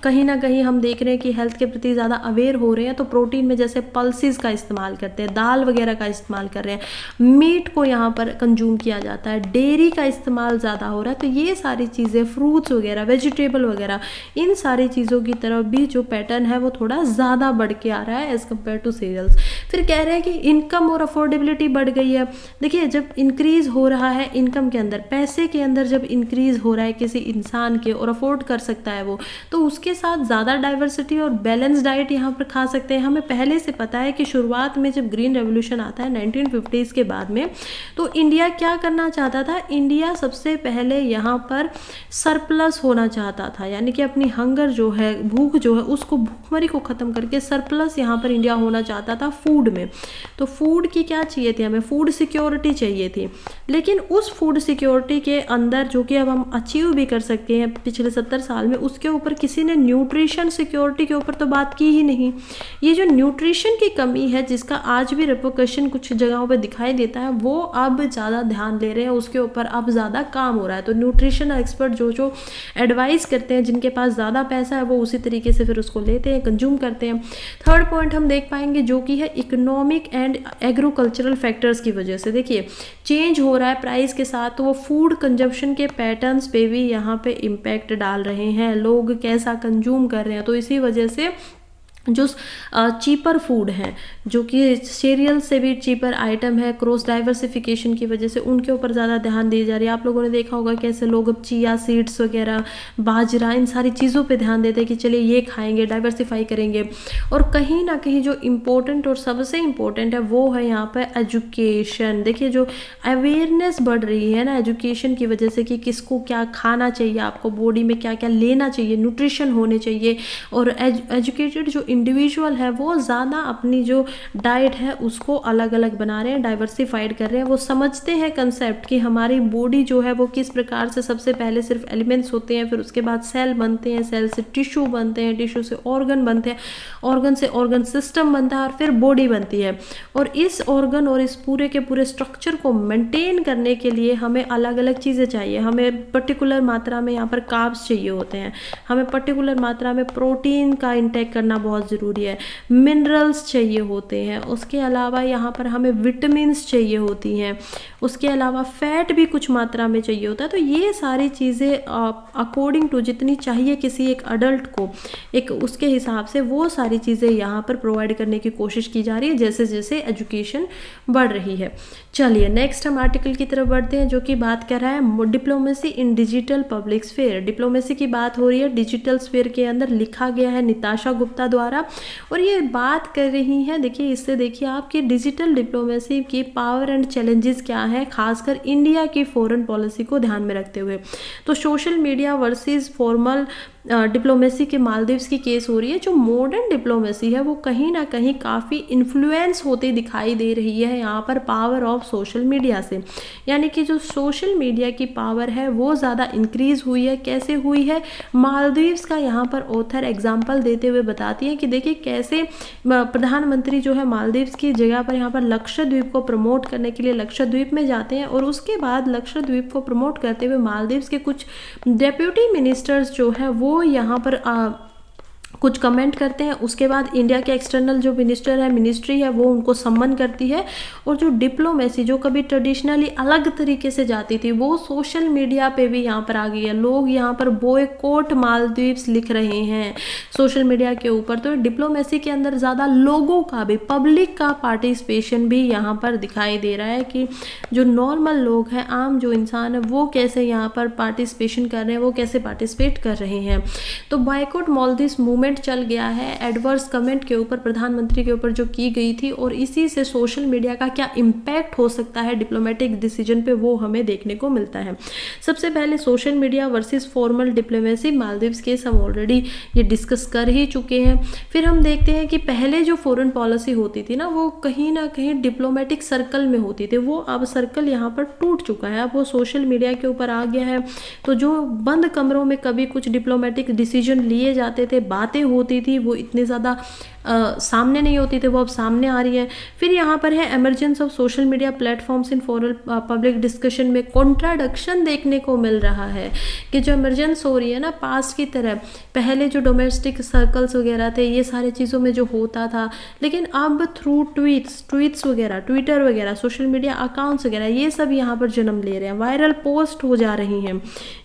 कहीं ना कहीं हम देख रहे हैं कि हेल्थ के प्रति ज़्यादा अवेयर हो रहे हैं, तो प्रोटीन में जैसे पल्सेस का इस्तेमाल करते हैं, दाल वगैरह का इस्तेमाल कर रहे हैं, मीट को यहाँ पर कंज्यूम किया जाता है, डेयरी का इस्तेमाल ज़्यादा हो रहा है। तो ये सारी चीज़ें, फ्रूट्स वगैरह, वेजिटेबल वगैरह, इन सारी चीज़ों की तरफ भी जो पैटर्न है वो थोड़ा ज़्यादा बढ़ के आ रहा है एज़ कम्पेयर टू सीरियल्स। फिर कह रहे हैं कि इनकम और अफोर्डेबिलिटी बढ़ गई है। देखिए जब इंक्रीज़ हो रहा है इनकम के अंदर, पैसे के अंदर जब इंक्रीज़ हो रहा है किसी इंसान के और अफोर्ड कर सकता है वो, तो उसके साथ ज़्यादा डाइवर्सिटी और बैलेंस डाइट यहाँ पर खा सकते हैं। हमें पहले से पता है कि शुरुआत में जब ग्रीन रेवोल्यूशन आता है 1950s के बाद में, तो इंडिया क्या करना चाहता था? इंडिया सबसे पहले यहाँ पर सरप्लस होना चाहता था, यानी कि अपनी हंगर जो है, भूख जो है, उसको, भूखमरी को ख़त्म करके सरप्लस यहाँ पर इंडिया होना चाहता था फूड में। तो फूड की क्या चाहिए थी हमें? फूड सिक्योरिटी चाहिए थी। लेकिन उस फूड सिक्योरिटी के अंदर, जो कि अब हम अचीव भी कर सकते हैं पिछले 70 साल में, उसके ऊपर किसी ने न्यूट्रिशन सिक्योरिटी के ऊपर तो बात की ही नहीं। ये जो न्यूट्रिशन की कमी है, जिसका आज भी रिपोर्केशन कुछ जगहों पे दिखाई देता है, वो अब ज़्यादा ध्यान दे रहे हैं, उसके ऊपर अब ज़्यादा काम हो रहा है। तो न्यूट्रिशन एक्सपर्ट जो एडवाइस करते हैं, जिनके पास ज़्यादा पैसा है, वो उसी तरीके से फिर उसको लेते हैं, कंज्यूम करते हैं। थर्ड पॉइंट हम देख पाएंगे जो कि है इकोनॉमिक एंड एग्रीकल्चरल फैक्टर्स की वजह से। देखिए चेंज हो रहा है प्राइस के साथ, तो वो फूड कंजप्शन के पैटर्न्स पे भी यहाँ पे इम्पैक्ट डाल रहे हैं, लोग कैसा कंज्यूम कर रहे हैं। तो इसी वजह से जो चीपर फूड हैं, जो कि सीरियल से भी चीपर आइटम है, क्रॉस डाइवर्सिफिकेशन की वजह से उनके ऊपर ज़्यादा ध्यान दी जा रही है। आप लोगों ने देखा होगा कैसे लोग अब चिया सीड्स वगैरह, बाजरा, इन सारी चीज़ों पे ध्यान देते हैं कि चलिए ये खाएंगे, डाइवर्सिफाई करेंगे। और कहीं ना कहीं जो इम्पोर्टेंट और सबसे इम्पोर्टेंट है वो है यहाँ पर एजुकेशन। देखिए जो अवेयरनेस बढ़ रही है ना एजुकेशन की वजह से, कि किसको क्या खाना चाहिए, आपको बॉडी में क्या क्या लेना चाहिए, न्यूट्रिशन होने चाहिए। और एजुकेटेड जो इंडिविजुअल है वो ज़्यादा अपनी जो डाइट है उसको अलग अलग बना रहे हैं, डाइवर्सिफाइड कर रहे हैं। वो समझते हैं कंसेप्ट कि हमारी बॉडी जो है वो किस प्रकार से, सबसे पहले सिर्फ एलिमेंट्स होते हैं, फिर उसके बाद सेल बनते हैं, सेल से टिश्यू बनते हैं, टिश्यू से ऑर्गन बनते हैं, ऑर्गन से ऑर्गन सिस्टम बनता है और फिर बॉडी बनती है। और इस ऑर्गन और इस पूरे के पूरे स्ट्रक्चर को मेंटेन करने के लिए हमें अलग अलग चीज़ें चाहिए। हमें पर्टिकुलर मात्रा में यहाँ पर कार्ब्स चाहिए होते हैं, हमें पर्टिकुलर मात्रा में प्रोटीन का इंटेक करना बहुत बहुत ज़रूरी है, मिनरल्स चाहिए होते हैं, उसके अलावा यहाँ पर हमें विटामिन्स चाहिए होती हैं, उसके अलावा फैट भी कुछ मात्रा में चाहिए होता है। तो ये सारी चीज़ें अकॉर्डिंग टू जितनी चाहिए किसी एक अडल्ट को, एक उसके हिसाब से वो सारी चीज़ें यहाँ पर प्रोवाइड करने की कोशिश की जा रही है जैसे जैसे एजुकेशन बढ़ रही है। चलिए नेक्स्ट हम आर्टिकल की तरफ बढ़ते हैं, जो कि बात कर रहा है डिप्लोमेसी इन डिजिटल पब्लिक स्फेयर। डिप्लोमेसी की बात हो रही है डिजिटल स्फेयर के अंदर, लिखा गया है निताशा गुप्ता द्वारा, और ये बात कर रही हैं, देखिए इससे देखिए आपकी डिजिटल डिप्लोमेसी की पावर एंड चैलेंजेस क्या है, खासकर इंडिया की फॉरेन पॉलिसी को ध्यान में रखते हुए। तो social media versus formal diplomacy के मालदीव्स की केस हो रही है। जो मॉडर्न डिप्लोमेसी है वो कहीं ना कहीं काफ़ी इन्फ्लुएंस होती दिखाई दे रही है यहाँ पर पावर ऑफ सोशल मीडिया से, यानी कि जो सोशल मीडिया की पावर है वो ज़्यादा इंक्रीज हुई है। कैसे हुई है, मालदीव्स का यहाँ पर ऑथर एग्जाम्पल देते हुए बताती है कि देखिए कैसे प्रधानमंत्री जो है मालदीव्स की जगह पर यहाँ पर लक्षद्वीप को प्रमोट करने के लिए लक्षद्वीप में जाते हैं, और उसके बाद लक्षद्वीप को प्रमोट करते हुए मालदीव्स के कुछ डेप्यूटी मिनिस्टर्स जो है वो यहाँ पर कुछ कमेंट करते हैं। उसके बाद इंडिया के एक्सटर्नल जो मिनिस्टर है, मिनिस्ट्री है, वो उनको सम्मान करती है, और जो डिप्लोमेसी जो कभी ट्रेडिशनली अलग तरीके से जाती थी वो सोशल मीडिया पे भी यहाँ पर आ गई है। लोग यहाँ पर बॉयकॉट मालदीव्स लिख रहे हैं सोशल मीडिया के ऊपर। तो डिप्लोमेसी के अंदर ज़्यादा लोगों का भी, पब्लिक का पार्टिसिपेशन भी यहाँ पर दिखाई दे रहा है कि जो नॉर्मल लोग हैं, आम जो इंसान है, वो कैसे यहाँ पर पार्टिसिपेशन कर रहे हैं, वो कैसे पार्टिसिपेट कर रहे हैं। तो बॉयकॉट मालदीव्स मूवमेंट चल गया है एडवर्स कमेंट के ऊपर, प्रधानमंत्री के ऊपर जो की गई थी, और इसी से सोशल मीडिया का क्या इम्पैक्ट हो सकता है डिप्लोमेटिक डिसीजन पे, वो हमें देखने को मिलता है। सबसे पहले social media versus formal diplomacy, Maldives case हम ऑलरेडी ये डिस्कस कर ही चुके हैं। फिर हम देखते हैं कि पहले जो फॉरेन पॉलिसी होती थी ना वो कहीं ना कहीं डिप्लोमेटिक सर्कल में होती थी, वो अब सर्कल यहाँ पर टूट चुका है, अब वो सोशल मीडिया के ऊपर आ गया है। तो जो बंद कमरों में कभी कुछ डिप्लोमेटिक डिसीजन लिए जाते थे, बातें होती थी, वो इतने ज़्यादा सामने नहीं होती थी, वो अब सामने आ रही है। फिर यहाँ पर है emergence of social media platforms in Farrell public discussion में कॉन्ट्राडिक्शन देखने को मिल रहा है कि जो एमरजेंस हो रही है ना, पास्ट की तरह पहले जो डोमेस्टिक सर्कल्स वगैरह थे ये सारी चीज़ों में जो होता था, लेकिन अब थ्रू ट्वीट्स वगैरह, ट्विटर वगैरह, सोशल मीडिया अकाउंट्स वगैरह, ये सब यहाँ पर जन्म ले रहे हैं, वायरल पोस्ट हो जा रही हैं,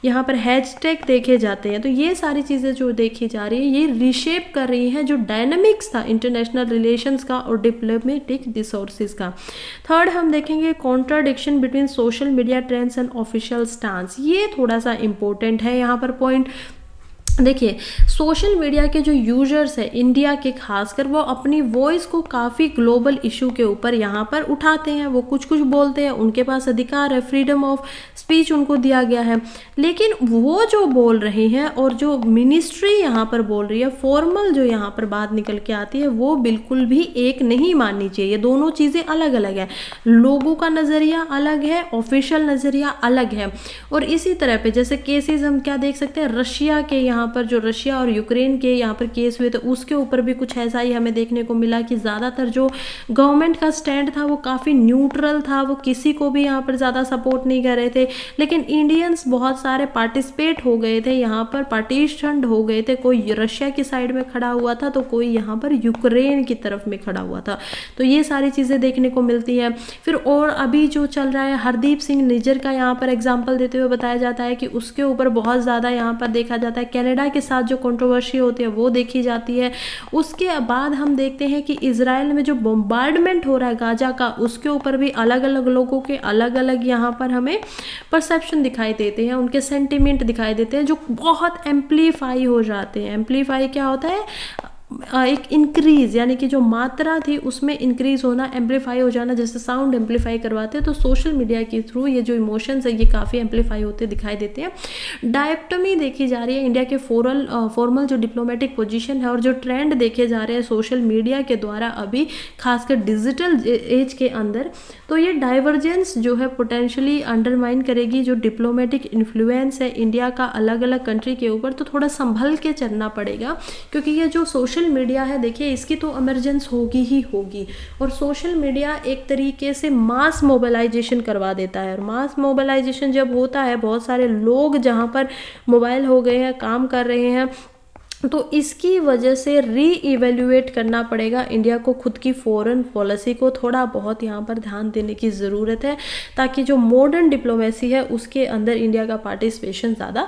यहाँ पर हैशटैग देखे जाते हैं। तो ये सारी चीज़ें जो देखी जा रही है ये रिशेप कर रही हैं जो डायनामिक्स था इंटरनेशनल रिलेशंस का और डिप्लोमेटिक रिसोर्सेज का। थर्ड हम देखेंगे contradiction between social media trends and official stance, ये थोड़ा सा इंपॉर्टेंट है यहाँ पर पॉइंट। देखिए सोशल मीडिया के जो यूजर्स हैं इंडिया के खासकर, वो अपनी वॉइस को काफ़ी ग्लोबल इशू के ऊपर यहाँ पर उठाते हैं, वो कुछ कुछ बोलते हैं, उनके पास अधिकार है, फ्रीडम ऑफ स्पीच उनको दिया गया है। लेकिन वो जो बोल रहे हैं और जो मिनिस्ट्री यहाँ पर बोल रही है, फॉर्मल जो यहाँ पर बात निकल के आती है, वो बिल्कुल भी एक नहीं माननी चाहिए। दोनों चीज़ें अलग अलग है, लोगों का नज़रिया अलग है, ऑफिशियल नज़रिया अलग है। और इसी तरह पे जैसे केसेस हम क्या देख सकते हैं, रशिया के यहाँ पर जो रशिया और यूक्रेन के यहाँ पर केस हुए, तो उसके ऊपर भी कुछ ऐसा ही हमें देखने को मिला कि ज़्यादातर जो गवर्नमेंट का स्टैंड था वो काफ़ी न्यूट्रल था, वो किसी को भी यहाँ पर ज़्यादा सपोर्ट नहीं कर रहे थे। लेकिन इंडियंस बहुत सारे पार्टिसिपेट हो गए थे, यहाँ पर पार्टीशन हो गए थे, कोई रशिया की साइड में खड़ा हुआ था तो कोई यहाँ पर यूक्रेन की तरफ में खड़ा हुआ था। तो ये सारी चीज़ें देखने को मिलती है। फिर और अभी जो चल रहा है हरदीप सिंह निज्जर का यहाँ पर एग्जाम्पल देते हुए बताया जाता है कि उसके ऊपर बहुत ज़्यादा यहाँ पर देखा जाता है, कनाडा के साथ जो कंट्रोवर्सी होती है वो देखी जाती है। उसके बाद हम देखते हैं कि इजराइल में जो बम्बार्डमेंट हो रहा है गाजा का, उसके ऊपर भी अलग अलग लोगों के अलग अलग यहाँ पर हमें परसेप्शन दिखाई देते हैं, उनके सेंटिमेंट दिखाई देते हैं जो बहुत एम्पलीफाई हो जाते हैं। एम्पलीफाई क्या होता है, एक इंक्रीज, यानी कि जो मात्रा थी उसमें इंक्रीज होना, एम्पलीफाई हो जाना, जैसे साउंड एम्पलीफाई करवाते हैं। तो सोशल मीडिया के थ्रू ये जो इमोशंस है ये काफ़ी एम्पलीफाई होते दिखाई देते हैं। डायक्टमी देखी जा रही है इंडिया के फॉर्मल जो डिप्लोमेटिक पोजीशन है और जो ट्रेंड देखे जा रहे हैं सोशल मीडिया के द्वारा अभी खासकर डिजिटल एज के अंदर। तो ये डाइवर्जेंस जो है पोटेंशियली अंडरमाइन करेगी जो डिप्लोमेटिक इन्फ्लुएंस है इंडिया का अलग अलग कंट्री के ऊपर। तो थोड़ा संभल के चलना पड़ेगा, क्योंकि ये जो सोशल मीडिया है देखिए इसकी तो इमरजेंस होगी ही होगी, और सोशल मीडिया एक तरीके से मास मोबिलाइजेशन करवा देता है। और मास मोबिलाइजेशन जब होता है, बहुत सारे लोग जहाँ पर मोबाइल हो गए हैं, काम कर रहे हैं, तो इसकी वजह से रीइवैल्यूएट करना पड़ेगा इंडिया को, खुद की फॉरेन पॉलिसी को थोड़ा बहुत यहाँ पर ध्यान देने की ज़रूरत है, ताकि जो मॉडर्न डिप्लोमेसी है उसके अंदर इंडिया का पार्टिसिपेशन ज़्यादा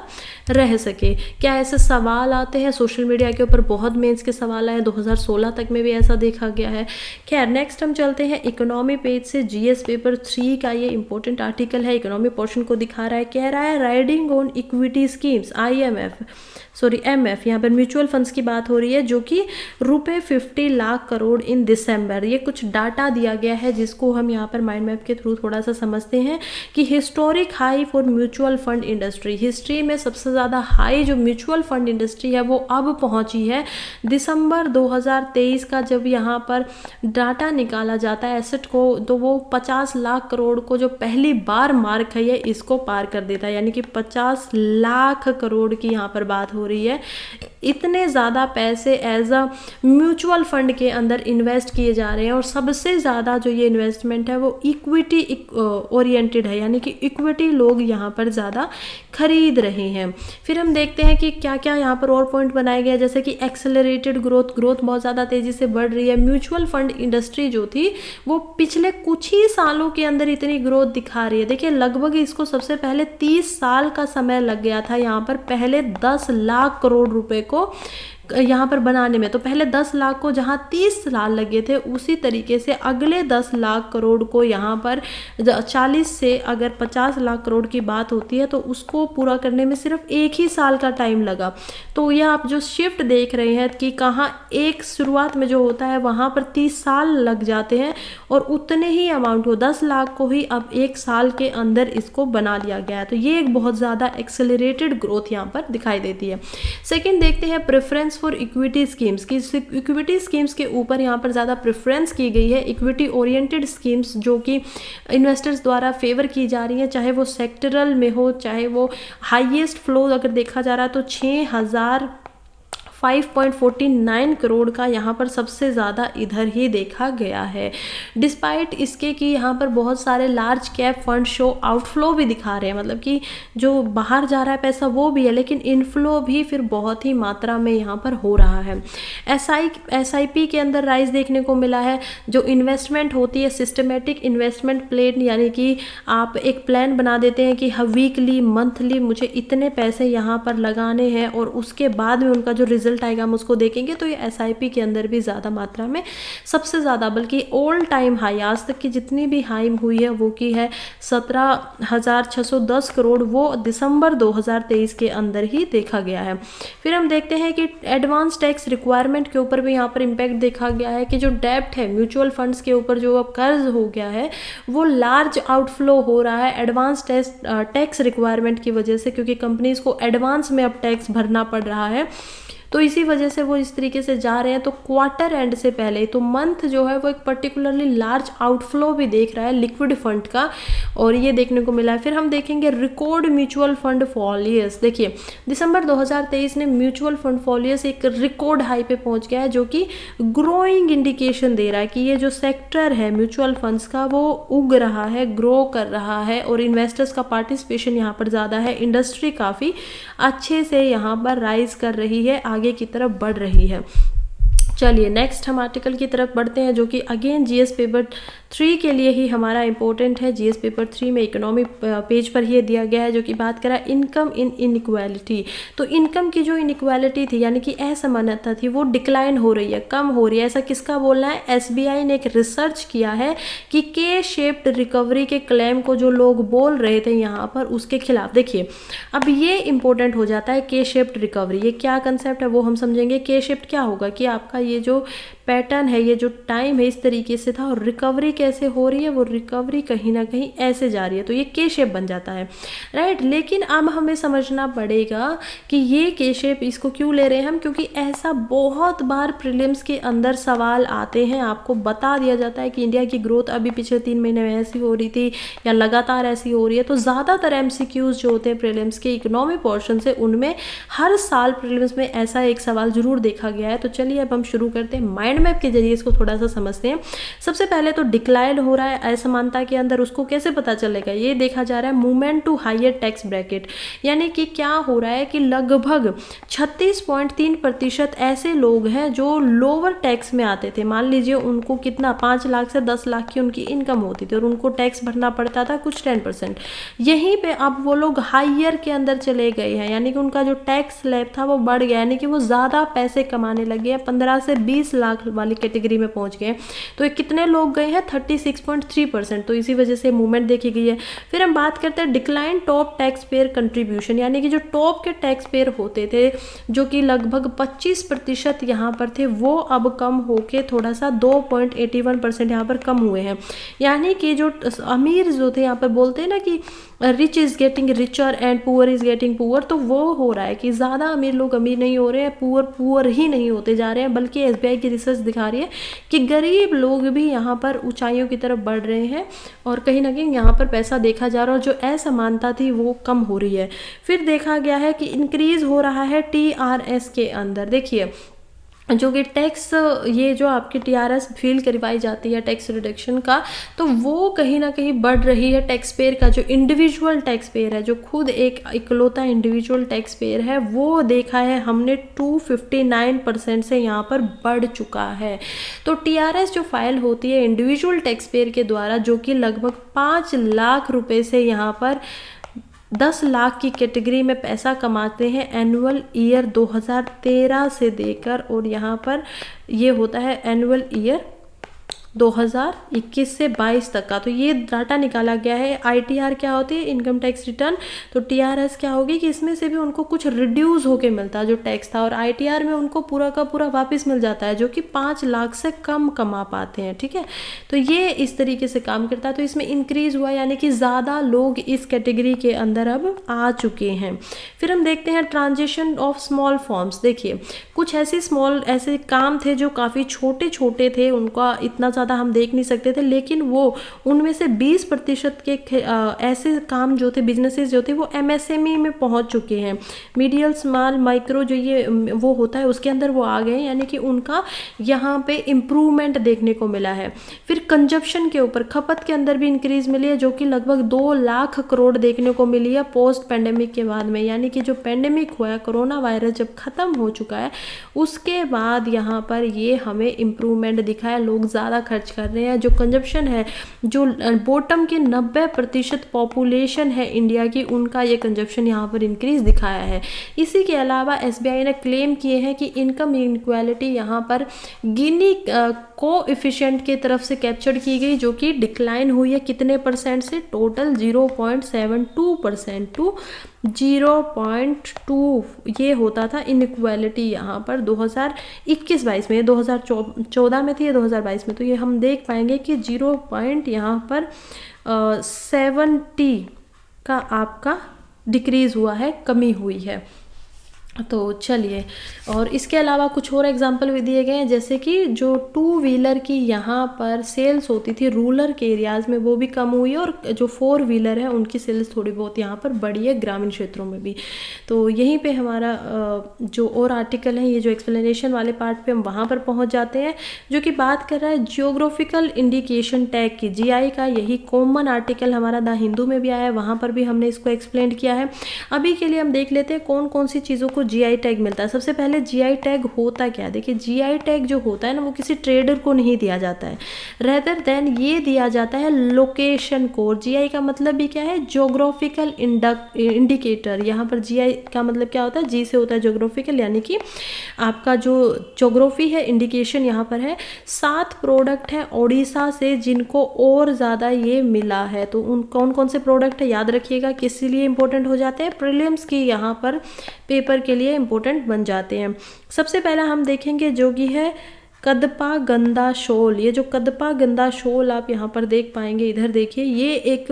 रह सके। क्या ऐसे सवाल आते हैं सोशल मीडिया के ऊपर? बहुत मेंस के सवाल आए, 2016 तक में भी ऐसा देखा गया है। खैर, नेक्स्ट हम चलते हैं इकोनॉमी पेज से। जीएस पेपर 3 का ये इंपॉर्टेंट आर्टिकल है, इकोनॉमी पोर्शन को दिखा रहा है। कह रहा है riding on equity schemes, MF, यहाँ पर म्यूचुअल फंड्स की बात हो रही है, जो कि ₹50 लाख करोड़ इन दिसंबर। ये कुछ डाटा दिया गया है जिसको हम यहाँ पर माइंड मैप के थ्रू थोड़ा सा समझते हैं कि historic high for mutual fund industry, history में सबसे ज़्यादा हाई जो म्यूचुअल फंड इंडस्ट्री है वो अब पहुँची है दिसंबर 2023 का। जब यहाँ पर डाटा निकाला जाता है एसेट को, तो वो 50 लाख करोड़ को जो पहली बार मार्क है ये इसको पार कर देता है, यानी कि 50 लाख करोड़ की यहाँ पर बात हो रही है। इतने ज़्यादा पैसे एज अ म्यूचुअल फंड के अंदर इन्वेस्ट किए जा रहे हैं, और सबसे ज़्यादा जो ये इन्वेस्टमेंट है वो इक्विटी ओरिएंटेड है, यानी कि इक्विटी लोग यहाँ पर ज़्यादा खरीद रहे हैं। फिर हम देखते हैं कि क्या क्या यहाँ पर और पॉइंट बनाए गए, जैसे कि एक्सेलरेटेड ग्रोथ बहुत ज़्यादा तेज़ी से बढ़ रही है। म्यूचुअल फंड इंडस्ट्री जो थी वो पिछले कुछ ही सालों के अंदर इतनी ग्रोथ दिखा रही है। देखिए, लगभग इसको सबसे पहले 30 साल का समय लग गया था यहाँ पर पहले 10 लाख करोड़ रुपए को यहाँ पर बनाने में। तो पहले 10 लाख को जहाँ 30 साल लगे थे, उसी तरीके से अगले 10 लाख करोड़ को यहाँ पर 40 से अगर 50 लाख करोड़ की बात होती है तो उसको पूरा करने में सिर्फ 1 ही साल का टाइम लगा। तो ये आप जो शिफ्ट देख रहे हैं कि कहाँ एक शुरुआत में जो होता है वहाँ पर 30 साल लग जाते हैं, और उतने ही अमाउंट को 10 लाख को ही अब 1 साल के अंदर इसको बना लिया गया है। तो ये एक बहुत ज़्यादा एक्सेलरेटेड ग्रोथ यहाँ पर दिखाई देती है। सेकेंड देखते हैं प्रेफरेंस फॉर इक्विटी स्कीम्स की। इक्विटी स्कीम्स के ऊपर यहाँ पर ज़्यादा प्रेफरेंस की गई है। इक्विटी ओरिएंटेड स्कीम्स जो कि इन्वेस्टर्स द्वारा फेवर की जा रही हैं, चाहे वो सेक्टरल में हो, चाहे वो हाईएस्ट फ्लो अगर देखा जा रहा है तो 5.49 करोड़ का यहाँ पर सबसे ज़्यादा इधर ही देखा गया है। डिस्पाइट इसके कि यहाँ पर बहुत सारे large cap fund show outflow भी दिखा रहे हैं, मतलब कि जो बाहर जा रहा है पैसा वो भी है, लेकिन इनफ्लो भी फिर बहुत ही मात्रा में यहाँ पर हो रहा है। SIP के अंदर राइज देखने को मिला है। जो इन्वेस्टमेंट होती है सिस्टमेटिक इन्वेस्टमेंट प्लान, यानी कि आप एक प्लान बना देते हैं कि वीकली मंथली मुझे इतने पैसे यहाँ पर लगाने हैं, और उसके बाद में उनका जो रिजल्ट आएगा हम उसको देखेंगे। तो ये SIP के अंदर भी ज़्यादा मात्रा में सबसे ज़्यादा, बल्कि ऑल टाइम हाई आज तक की जितनी भी हाई हुई है वो की है 17,610 करोड़, वो दिसंबर 2023 के अंदर ही देखा गया है। फिर हम देखते हैं कि एडवांस टैक्स रिक्वायरमेंट के ऊपर भी यहाँ पर इम्पैक्ट देखा गया है कि जो डेब्ट है म्यूचुअल फंड्स के ऊपर, जो अब कर्ज हो गया है वो लार्ज आउटफ्लो हो रहा है एडवांस टैक्स रिक्वायरमेंट की वजह से, क्योंकि कंपनीज को एडवांस में अब टैक्स भरना पड़ रहा है। तो इसी वजह से वो इस तरीके से जा रहे हैं। तो क्वार्टर एंड से पहले तो मंथ जो है वो एक पर्टिकुलरली लार्ज आउटफ्लो भी देख रहा है लिक्विड फंड का, और ये देखने को मिला है। फिर हम देखेंगे रिकॉर्ड म्यूचुअल फंड फॉलियर्स। देखिए, दिसंबर 2023 ने म्यूचुअल फंड फॉलियर्स एक रिकॉर्ड हाई पे पहुंच गया है, जो कि ग्रोइंग इंडिकेशन दे रहा है कि ये जो सेक्टर है म्यूचुअल फंड्स का वो उग रहा है, ग्रो कर रहा है, और इन्वेस्टर्स का पार्टिसिपेशन यहाँ पर ज़्यादा है। इंडस्ट्री काफ़ी अच्छे से यहाँ पर राइज कर रही है, आगे की तरफ बढ़ रही है। चलिए नेक्स्ट हम आर्टिकल की तरफ बढ़ते हैं, जो कि अगेन जीएस पेपर 3 के लिए ही हमारा इंपॉर्टेंट है। जीएस पेपर 3 में इकोनॉमी पेज पर ही दिया गया है, जो कि बात करा इनकम इन इनइक्वालिटी। तो इनकम की जो इनइक्वालिटी थी, यानी कि असमानता थी, वो डिक्लाइन हो रही है, कम हो रही है। ऐसा किसका बोलना है? SBI ने एक रिसर्च किया है कि के शेप्ड रिकवरी के क्लेम को जो लोग बोल रहे थे यहाँ पर उसके खिलाफ। देखिए, अब ये इंपॉर्टेंट हो जाता है के शेप्ड रिकवरी। ये क्या कंसेप्ट है वो हम समझेंगे। के शेप्ड क्या होगा कि आपका ये जो पैटर्न है, ये जो टाइम है इस तरीके से था, और रिकवरी कैसे हो रही है, वो रिकवरी कहीं ना कहीं ऐसे जा रही है, तो ये के शेप बन जाता है, राइट। लेकिन अब हमें समझना पड़ेगा कि ये के शेप इसको क्यों ले रहे हैं हम, क्योंकि ऐसा बहुत बार प्रीलिम्स के अंदर सवाल आते हैं। आपको बता दिया जाता है कि इंडिया की ग्रोथ अभी पिछले 3 महीने में ऐसी हो रही थी या लगातार ऐसी हो रही है। तो ज़्यादातर MCQs जो होते हैं प्रीलिम्स के इकोनॉमी पोर्शन से, उनमें हर साल प्रीलिम्स में ऐसा एक सवाल जरूर देखा गया है। तो चलिए अब हम शुरू करते हैं। माइंड मैप के जरिए इसको थोड़ा सा समझते हैं। सबसे पहले तो डिक्लाइन हो रहा है असमानता के अंदर, उसको कैसे पता चलेगा, ये देखा जा रहा है movement to higher tax bracket, यानी कि क्या हो रहा है कि लगभग 36.3% ऐसे लोग हैं जो लोअर टैक्स में आते थे। मान लीजिए उनको कितना 5 लाख से 10 लाख की उनकी इनकम होती थी और उनको टैक्स भरना पड़ता था कुछ 10%। यहीं पे अब वो लोग हायर के अंदर चले गए हैं, यानी कि उनका जो टैक्स स्लैब था वो बढ़ गया, यानी कि वो ज़्यादा पैसे कमाने लगे हैं, 15 से 20 लाख वाली कैटेगरी में पहुंच गए। तो ये कितने लोग गए हैं 36.3%, तो इसी वजह से मूवमेंट देखी गई है। फिर हम बात करते हैं decline top tax payer contribution, यानी कि जो टॉप के टैक्स पेयर होते थे जो कि लगभग 25% यहाँ पर थे, वो अब कम होके थोड़ा सा 2.81% यहाँ पर कम हुए हैं। यानी कि जो अमीर जो थे यहाँ पर बोलते हैं ना कि rich is getting richer and poor is getting poor, तो वो हो रहा है कि ज़्यादा अमीर लोग अमीर नहीं हो रहे हैं, पुअर ही नहीं होते जा रहे हैं, बल्कि एसबीआई की रिसर्च दिखा रही है कि गरीब लोग भी यहाँ पर ऊंचाइयों की तरफ बढ़ रहे हैं और कहीं ना कहीं यहाँ पर पैसा देखा जा रहा है और जो असमानता थी वो कम हो रही है। फिर देखा गया है कि इंक्रीज़ हो रहा है टीआरएस के अंदर। देखिए जो कि टैक्स, ये जो आपकी टीआरएस फील करवाई जाती है टैक्स रिडक्शन का, तो वो कहीं ना कहीं बढ़ रही है। टैक्स पेयर का जो इंडिविजुअल टैक्स पेयर है, जो खुद एक इकलौता इंडिविजुअल टैक्स पेयर है, वो देखा है हमने 259% से यहाँ पर बढ़ चुका है। तो टीआरएस जो फाइल होती है इंडिविजुअल टैक्स पेयर के द्वारा, जो कि लगभग 5 लाख रुपए से यहाँ पर 10 लाख की कैटेगरी में पैसा कमाते हैं एनुअल ईयर 2013 से देकर, और यहाँ पर ये होता है एनुअल ईयर 2021 से 22 तक का। तो ये डाटा निकाला गया है। आईटीआर क्या होती है, इनकम टैक्स रिटर्न, तो टीआरएस क्या होगी कि इसमें से भी उनको कुछ रिड्यूस होके मिलता है जो टैक्स था, और आईटीआर में उनको पूरा का पूरा वापस मिल जाता है, जो कि 5 लाख से कम कमा पाते हैं। ठीक है, तो ये इस तरीके से काम करता है। तो इसमें इंक्रीज हुआ, यानी कि ज़्यादा लोग इस कैटेगरी के अंदर अब आ चुके हैं। फिर हम देखते हैं ट्रांजिशन ऑफ स्मॉल फॉर्म्स। देखिए कुछ ऐसे काम थे जो काफ़ी छोटे छोटे थे, उनका इतना ज़्यादा हम देख नहीं सकते थे, लेकिन वो उनमें से 20% के ऐसे काम जो थे, बिजनेसेस जो थे, वो एमएसएमई में पहुंच चुके हैं। मीडियल स्मॉल माइक्रो जो ये वो होता है उसके अंदर वो आ गए, यानी कि उनका यहाँ पे इम्प्रूवमेंट देखने को मिला है। फिर कंजप्शन के ऊपर, खपत के अंदर भी इंक्रीज मिली है, जो कि लगभग 2 लाख करोड़ देखने को मिली है पोस्ट पेंडेमिक के बाद में। यानी कि जो पेंडेमिक हुआ है, कोरोना वायरस जब खत्म हो चुका है, उसके बाद यहाँ पर ये हमें इम्प्रूवमेंट दिखा है, लोग ज़्यादा खर्च कर रहे हैं। जो कंजप्शन है, जो बॉटम के 90% पॉपुलेशन है इंडिया की, उनका ये कंजप्शन यहाँ पर इंक्रीज दिखाया है। इसी के अलावा एसबीआई ने क्लेम किए हैं कि इनकम इनक्वालिटी यहाँ पर गिनी कोएफिशिएंट के तरफ से कैप्चर की गई, जो कि डिक्लाइन हुई है कितने परसेंट से, टोटल 0.72% टू 0.2 ये होता था इनइक्वालिटी यहाँ पर 2021-22 में। 2014 में थी, ये 2022 में, तो ये हम देख पाएंगे कि 0 पॉइंट यहाँ पर 70 का आपका डिक्रीज़ हुआ है, कमी हुई है। तो चलिए, और इसके अलावा कुछ और एग्जांपल भी दिए गए हैं, जैसे कि जो 2 व्हीलर की यहाँ पर सेल्स होती थी रूरल के एरियाज़ में, वो भी कम हुई है, और जो 4 व्हीलर है उनकी सेल्स थोड़ी बहुत यहाँ पर बढ़ी है ग्रामीण क्षेत्रों में भी। तो यहीं पे हमारा जो और आर्टिकल है, ये जो एक्सप्लेनेशन वाले पार्ट पे हम वहाँ पर पहुँच जाते हैं, जो कि बात कर रहा है जियोग्राफिकल इंडिकेशन टैग की, जीआई का। यही कॉमन आर्टिकल हमारा द हिंदू में भी आया है, वहाँ पर भी हमने इसको एक्सप्लेन किया है। अभी के लिए हम देख लेते हैं कौन कौन सी चीज़ों को जीआई टैग मिलता है। सबसे पहले जीआई टैग होता क्या है, देखिए जीआई टैग जो होता है ना, वो किसी ट्रेडर को नहीं दिया जाता है, रेदर देन ये दिया जाता है लोकेशन को। जीआई का मतलब भी क्या है, ज्योग्राफिकल इंडिकेटर। यहाँ पर जीआई का मतलब क्या होता है, जी से होता है ज्योग्राफिकल, यानी कि आपका जो ज्योग्राफी है, इंडिकेशन यहाँ पर है। 7 प्रोडक्ट हैं ओडिशा से जिनको और ज़्यादा ये मिला है, तो उन कौन कौन से प्रोडक्ट है याद रखिएगा, किस लिए इंपॉर्टेंट हो जाते हैं, प्रीलिम्स की यहाँ पर पेपर के लिए इंपॉर्टेंट बन जाते हैं। सबसे पहला हम देखेंगे जो कि है कदपा गंदा शोल। ये जो कदपा गंदा शोल आप यहाँ पर देख पाएंगे, इधर देखिए, ये एक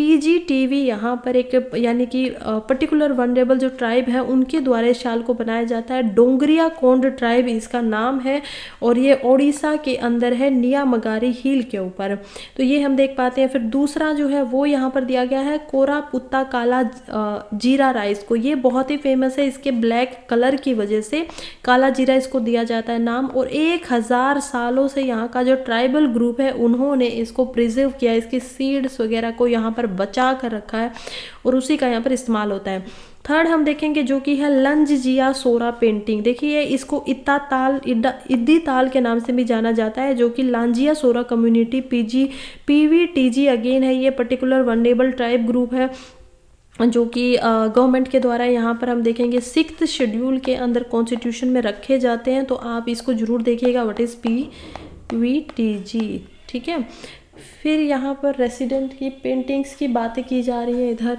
PGTV यहाँ पर एक यानी कि पर्टिकुलर वनरेबल जो ट्राइब है उनके द्वारा इस शाल को बनाया जाता है। डोंगरिया कोंड ट्राइब इसका नाम है और ये ओडिशा के अंदर है, नियामगारी हिल के ऊपर। तो ये हम देख पाते हैं। फिर दूसरा जो है वो यहाँ पर दिया गया है कोरापुत्ता काला जीरा राइस को। ये बहुत ही फेमस है, इसके ब्लैक कलर की वजह से काला जीरा इसको दिया जाता है नाम। और 1000 सालों से यहाँ का जो ट्राइबल ग्रुप है उन्होंने इसको प्रिजर्व किया, इसकी सीड्स वगैरह को यहाँ पर बचा कर रखा है और उसी का यहाँ पर इस्तेमाल होता है। थर्ड हम देखेंगे जो कि है लंजजिया सोरा पेंटिंग। देखिए इसको इद्दी ताल के नाम से भी जाना जाता है, जो कि लांजिया सोरा कम्युनिटी PVTG अगेन है, ये पर्टिकुलर वनरेबल ट्राइब ग्रुप है जो कि गवर्नमेंट के द्वारा यहाँ पर हम देखेंगे 6th शेड्यूल के अंदर कॉन्स्टिट्यूशन में रखे जाते हैं। तो आप इसको जरूर देखिएगा, व्हाट इज़ PVTG, ठीक है। फिर यहाँ पर रेसिडेंट की पेंटिंग्स की बातें की जा रही है इधर।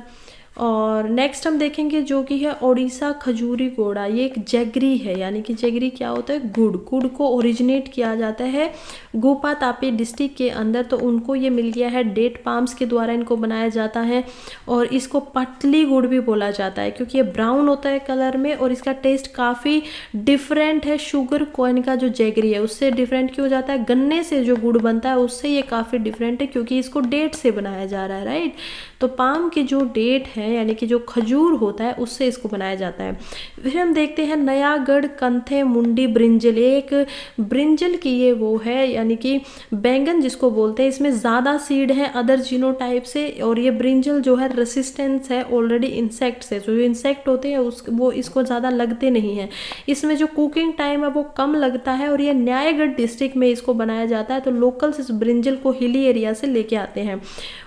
और नेक्स्ट हम देखेंगे जो कि है ओडिशा खजूरी घोड़ा। ये एक जैगरी है, यानी कि जैगरी क्या होता है, गुड़ को ओरिजिनेट किया जाता है गोपा तापी डिस्ट्रिक्ट के अंदर। तो उनको ये मिल गया है डेट पाम्स के द्वारा इनको बनाया जाता है और इसको पतली गुड़ भी बोला जाता है क्योंकि ये ब्राउन होता है कलर में और इसका टेस्ट काफ़ी डिफरेंट है। शुगर कॉइन का जो जैगरी है उससे डिफरेंट क्यों हो जाता है, गन्ने से जो गुड़ बनता है उससे ये काफ़ी डिफरेंट है क्योंकि इसको डेट से बनाया जा रहा है, राइट। तो पाम की जो डेट है यानी कि जो खजूर होता है उससे इसको बनाया जाता है। फिर हम देखते हैं नयागढ़ कंथे मुंडी ब्रिंजल। एक ब्रिंजल की ये वो है यानी कि बैंगन जिसको बोलते हैं, इसमें ज़्यादा सीड है अदर जीनोटाइप से। और ये ब्रिंजल जो है रेसिस्टेंस है ऑलरेडी इंसेक्ट से, जो इंसेक्ट होते हैं वो इसको ज़्यादा लगते नहीं हैं। इसमें जो कुकिंग टाइम है वो कम लगता है और ये न्यायगढ़ डिस्ट्रिक्ट में इसको बनाया जाता है। तो लोकल्स इस ब्रिंजल को हिली एरिया से लेके आते हैं।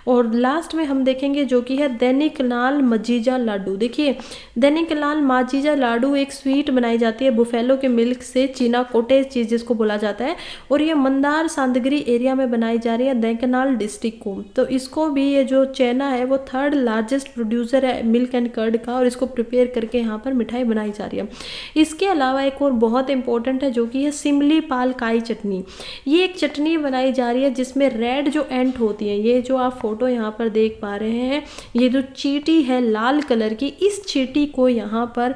और लास्ट में हम देखेंगे जो कि है दैनिक लाल मजीजा लाडू। देखिए दैनिक लाल मजीजा लाडू एक स्वीट बनाई जाती है बुफेलो के मिल्क से, चीना कोटेज चीज जिसको बोला जाता है, और ये मंदार सांदगरी एरिया में बनाई जा रही है ढेंकनाल डिस्ट्रिक्ट को। तो इसको भी ये जो चाइना है वो 3rd लार्जेस्ट प्रोड्यूसर है मिल्क एंड कर्ड का और इसको प्रिपेयर करके यहाँ पर मिठाई बनाई जा रही है। इसके अलावा एक और बहुत इंपॉर्टेंट है जो कि है सिमली पाल काई चटनी। ये एक चटनी बनाई जा रही है जिसमें रेड जो एंट होती है, ये जो आप फोटो यहाँ पर देख पा रहे हैं, ये जो चींटी है लाल कलर की, इस चींटी को यहाँ पर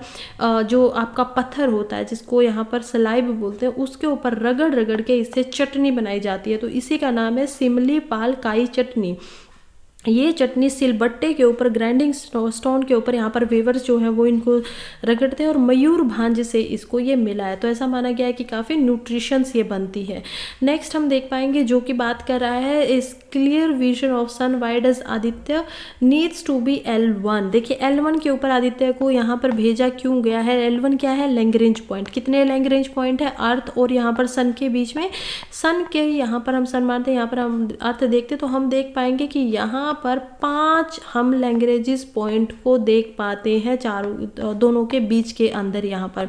जो आपका पत्थर होता है जिसको यहाँ पर सलाइब बोलते हैं उसके ऊपर रगड़ रगड़ के इससे चटनी बनाई जाती है। तो इसी का नाम है सिमली पाल काई चटनी। ये चटनी सिलबट्टे के ऊपर ग्राइंडिंग स्टोन के ऊपर यहाँ पर वेवर्स जो है वो इनको रगड़ते हैं और मयूर भांज से इसको ये मिला है। तो ऐसा माना गया है कि काफ़ी न्यूट्रिशंस ये बनती है। नेक्स्ट हम देख पाएंगे जो कि बात कर रहा है इस clear vision of sun wide edge Aditya needs to be L1। देखिए L1 के ऊपर आदित्य को यहाँ पर भेजा क्यों गया है। L1 क्या है, लैग्रेंज पॉइंट। कितने लैग्रेंज पॉइंट है, अर्थ और यहाँ पर सन के बीच में। सन के यहाँ पर हम सन मानते हैं, यहाँ पर हम अर्थ देखते, तो हम देख पाएंगे कि यहाँ पर 5 हम लैग्रेंजेस पॉइंट को देख पाते हैं दोनों के बीच के अंदर यहाँ पर,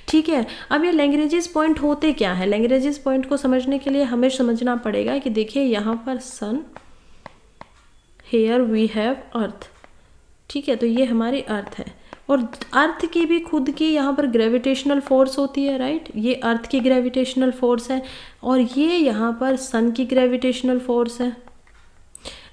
ठीक है। अब ये लैग्रेंजेस पॉइंट होते क्या है, लैग्रेंजेस पॉइंट को समझने के लिए हमें समझना पड़ेगा कि देखिए यहाँ पर सन, हेयर वी हैव अर्थ, ठीक है। तो ये हमारी अर्थ है और अर्थ की भी खुद की यहाँ पर ग्रेविटेशनल फोर्स होती है, राइट। ये अर्थ की ग्रेविटेशनल फोर्स है और ये यहाँ पर सन की ग्रेविटेशनल फोर्स है।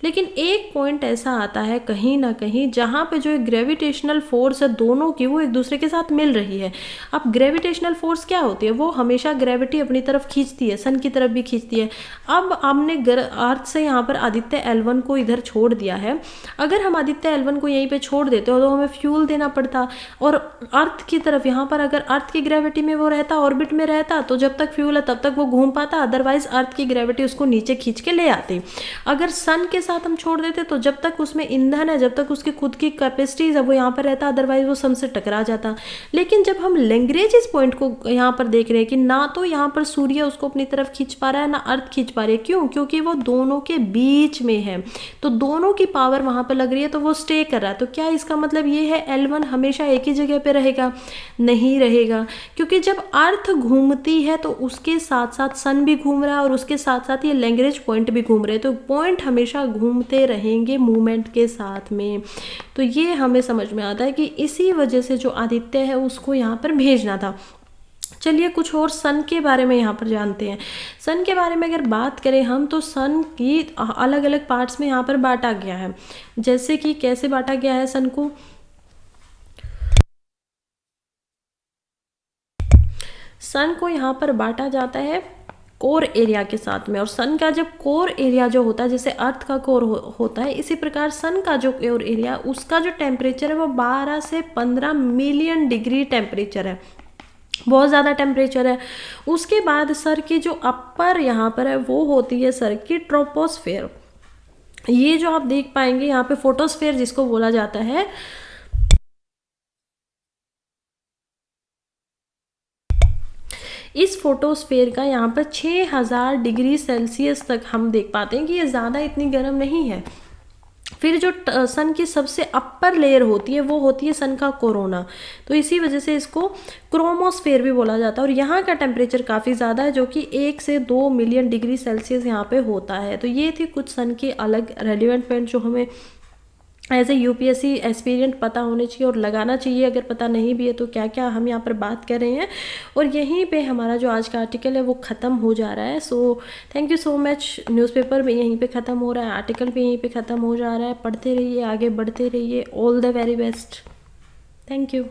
लेकिन एक पॉइंट ऐसा आता है कहीं ना कहीं जहाँ पे जो ग्रेविटेशनल फोर्स है दोनों की वो एक दूसरे के साथ मिल रही है। अब ग्रेविटेशनल फोर्स क्या होती है, वो हमेशा ग्रेविटी अपनी तरफ खींचती है, सन की तरफ भी खींचती है। अब हमने अर्थ से यहाँ पर आदित्य L1 को इधर छोड़ दिया है। अगर हम आदित्य L1 को यहीं पे छोड़ देते हो तो हमें फ्यूल देना पड़ता और अर्थ की तरफ यहाँ पर अगर अर्थ की ग्रेविटी में वो रहता, ऑर्बिट में रहता, तो जब तक फ्यूल है तब तक वो घूम पाता, अदरवाइज अर्थ की ग्रेविटी उसको नीचे खींच के ले आती। अगर सन के साथ हम छोड़ देते तो जब तक उसमें ईंधन है, जब तक उसकी खुद की कैपेसिटीज है, वो यहाँ पर रहता, अदरवाइज वो सन से टकरा जाता। लेकिन जब हम लैग्रेंजेस पॉइंट को यहाँ पर देख रहे हैं कि ना तो यहाँ पर सूर्य उसको अपनी तरफ खींच पा रहा है ना अर्थ खींच पा रही है, क्यों, क्योंकि वो दोनों के बीच में है, तो दोनों की पावर वहाँ पर लग रही है, तो वो स्टे कर रहा है। तो क्या इसका मतलब ये है L1 हमेशा एक ही जगह पे रहेगा? नहीं रहेगा, क्योंकि जब अर्थ घूमती है तो उसके साथ साथ सन भी घूम रहा है और उसके साथ साथ ये लैग्रेंज पॉइंट भी घूम रहे हैं। तो पॉइंट हमेशा घूमते रहेंगे मूवमेंट के साथ में। तो ये हमें समझ में आता है कि इसी वजह से जो आदित्य है उसको यहाँ पर भेजना था। चलिए कुछ और सन के बारे में यहाँ पर जानते हैं। सन के बारे में अगर बात करें हम, तो सन की अलग अलग पार्ट्स में यहाँ पर बांटा गया है। जैसे कि कैसे बांटा गया है सन को, सन को यहाँ पर बांटा जाता है कोर एरिया के साथ में। और सन का जब कोर एरिया जो होता है, जैसे अर्थ का कोर होता है, इसी प्रकार सन का जो कोर एरिया, उसका जो टेम्परेचर है वो 12 से 15 मिलियन डिग्री टेम्परेचर है, बहुत ज़्यादा टेम्परेचर है। उसके बाद सर की जो अपर यहाँ पर है वो होती है सर की ट्रोपोस्फेयर। ये जो आप देख पाएंगे यहाँ पे फोटोस्फेयर जिसको बोला जाता है, इस फोटोस्फेयर का यहाँ पर 6000 डिग्री सेल्सियस तक हम देख पाते हैं कि ये ज़्यादा इतनी गर्म नहीं है। फिर जो सन की सबसे अपर लेयर होती है वो होती है सन का कोरोना, तो इसी वजह से इसको क्रोमोस्फेयर भी बोला जाता है। और यहाँ का टेम्परेचर काफ़ी ज़्यादा है, जो कि 1 से 2 मिलियन डिग्री सेल्सियस यहाँ पे होता है। तो ये थी कुछ सन के अलग रेलिवेंट पॉइंट जो हमें एज ए यूपीएससी एस्पिरेंट पता होने चाहिए और लगाना चाहिए। अगर पता नहीं भी है तो क्या क्या हम यहाँ पर बात कर रहे हैं। और यहीं पे हमारा जो आज का आर्टिकल है वो ख़त्म हो जा रहा है। So thank you so much. Newspaper भी यहीं पे ख़त्म हो रहा है, आर्टिकल भी यहीं पे ख़त्म हो जा रहा है। पढ़ते रहिए, आगे बढ़ते रहिए। All the very best. Thank you.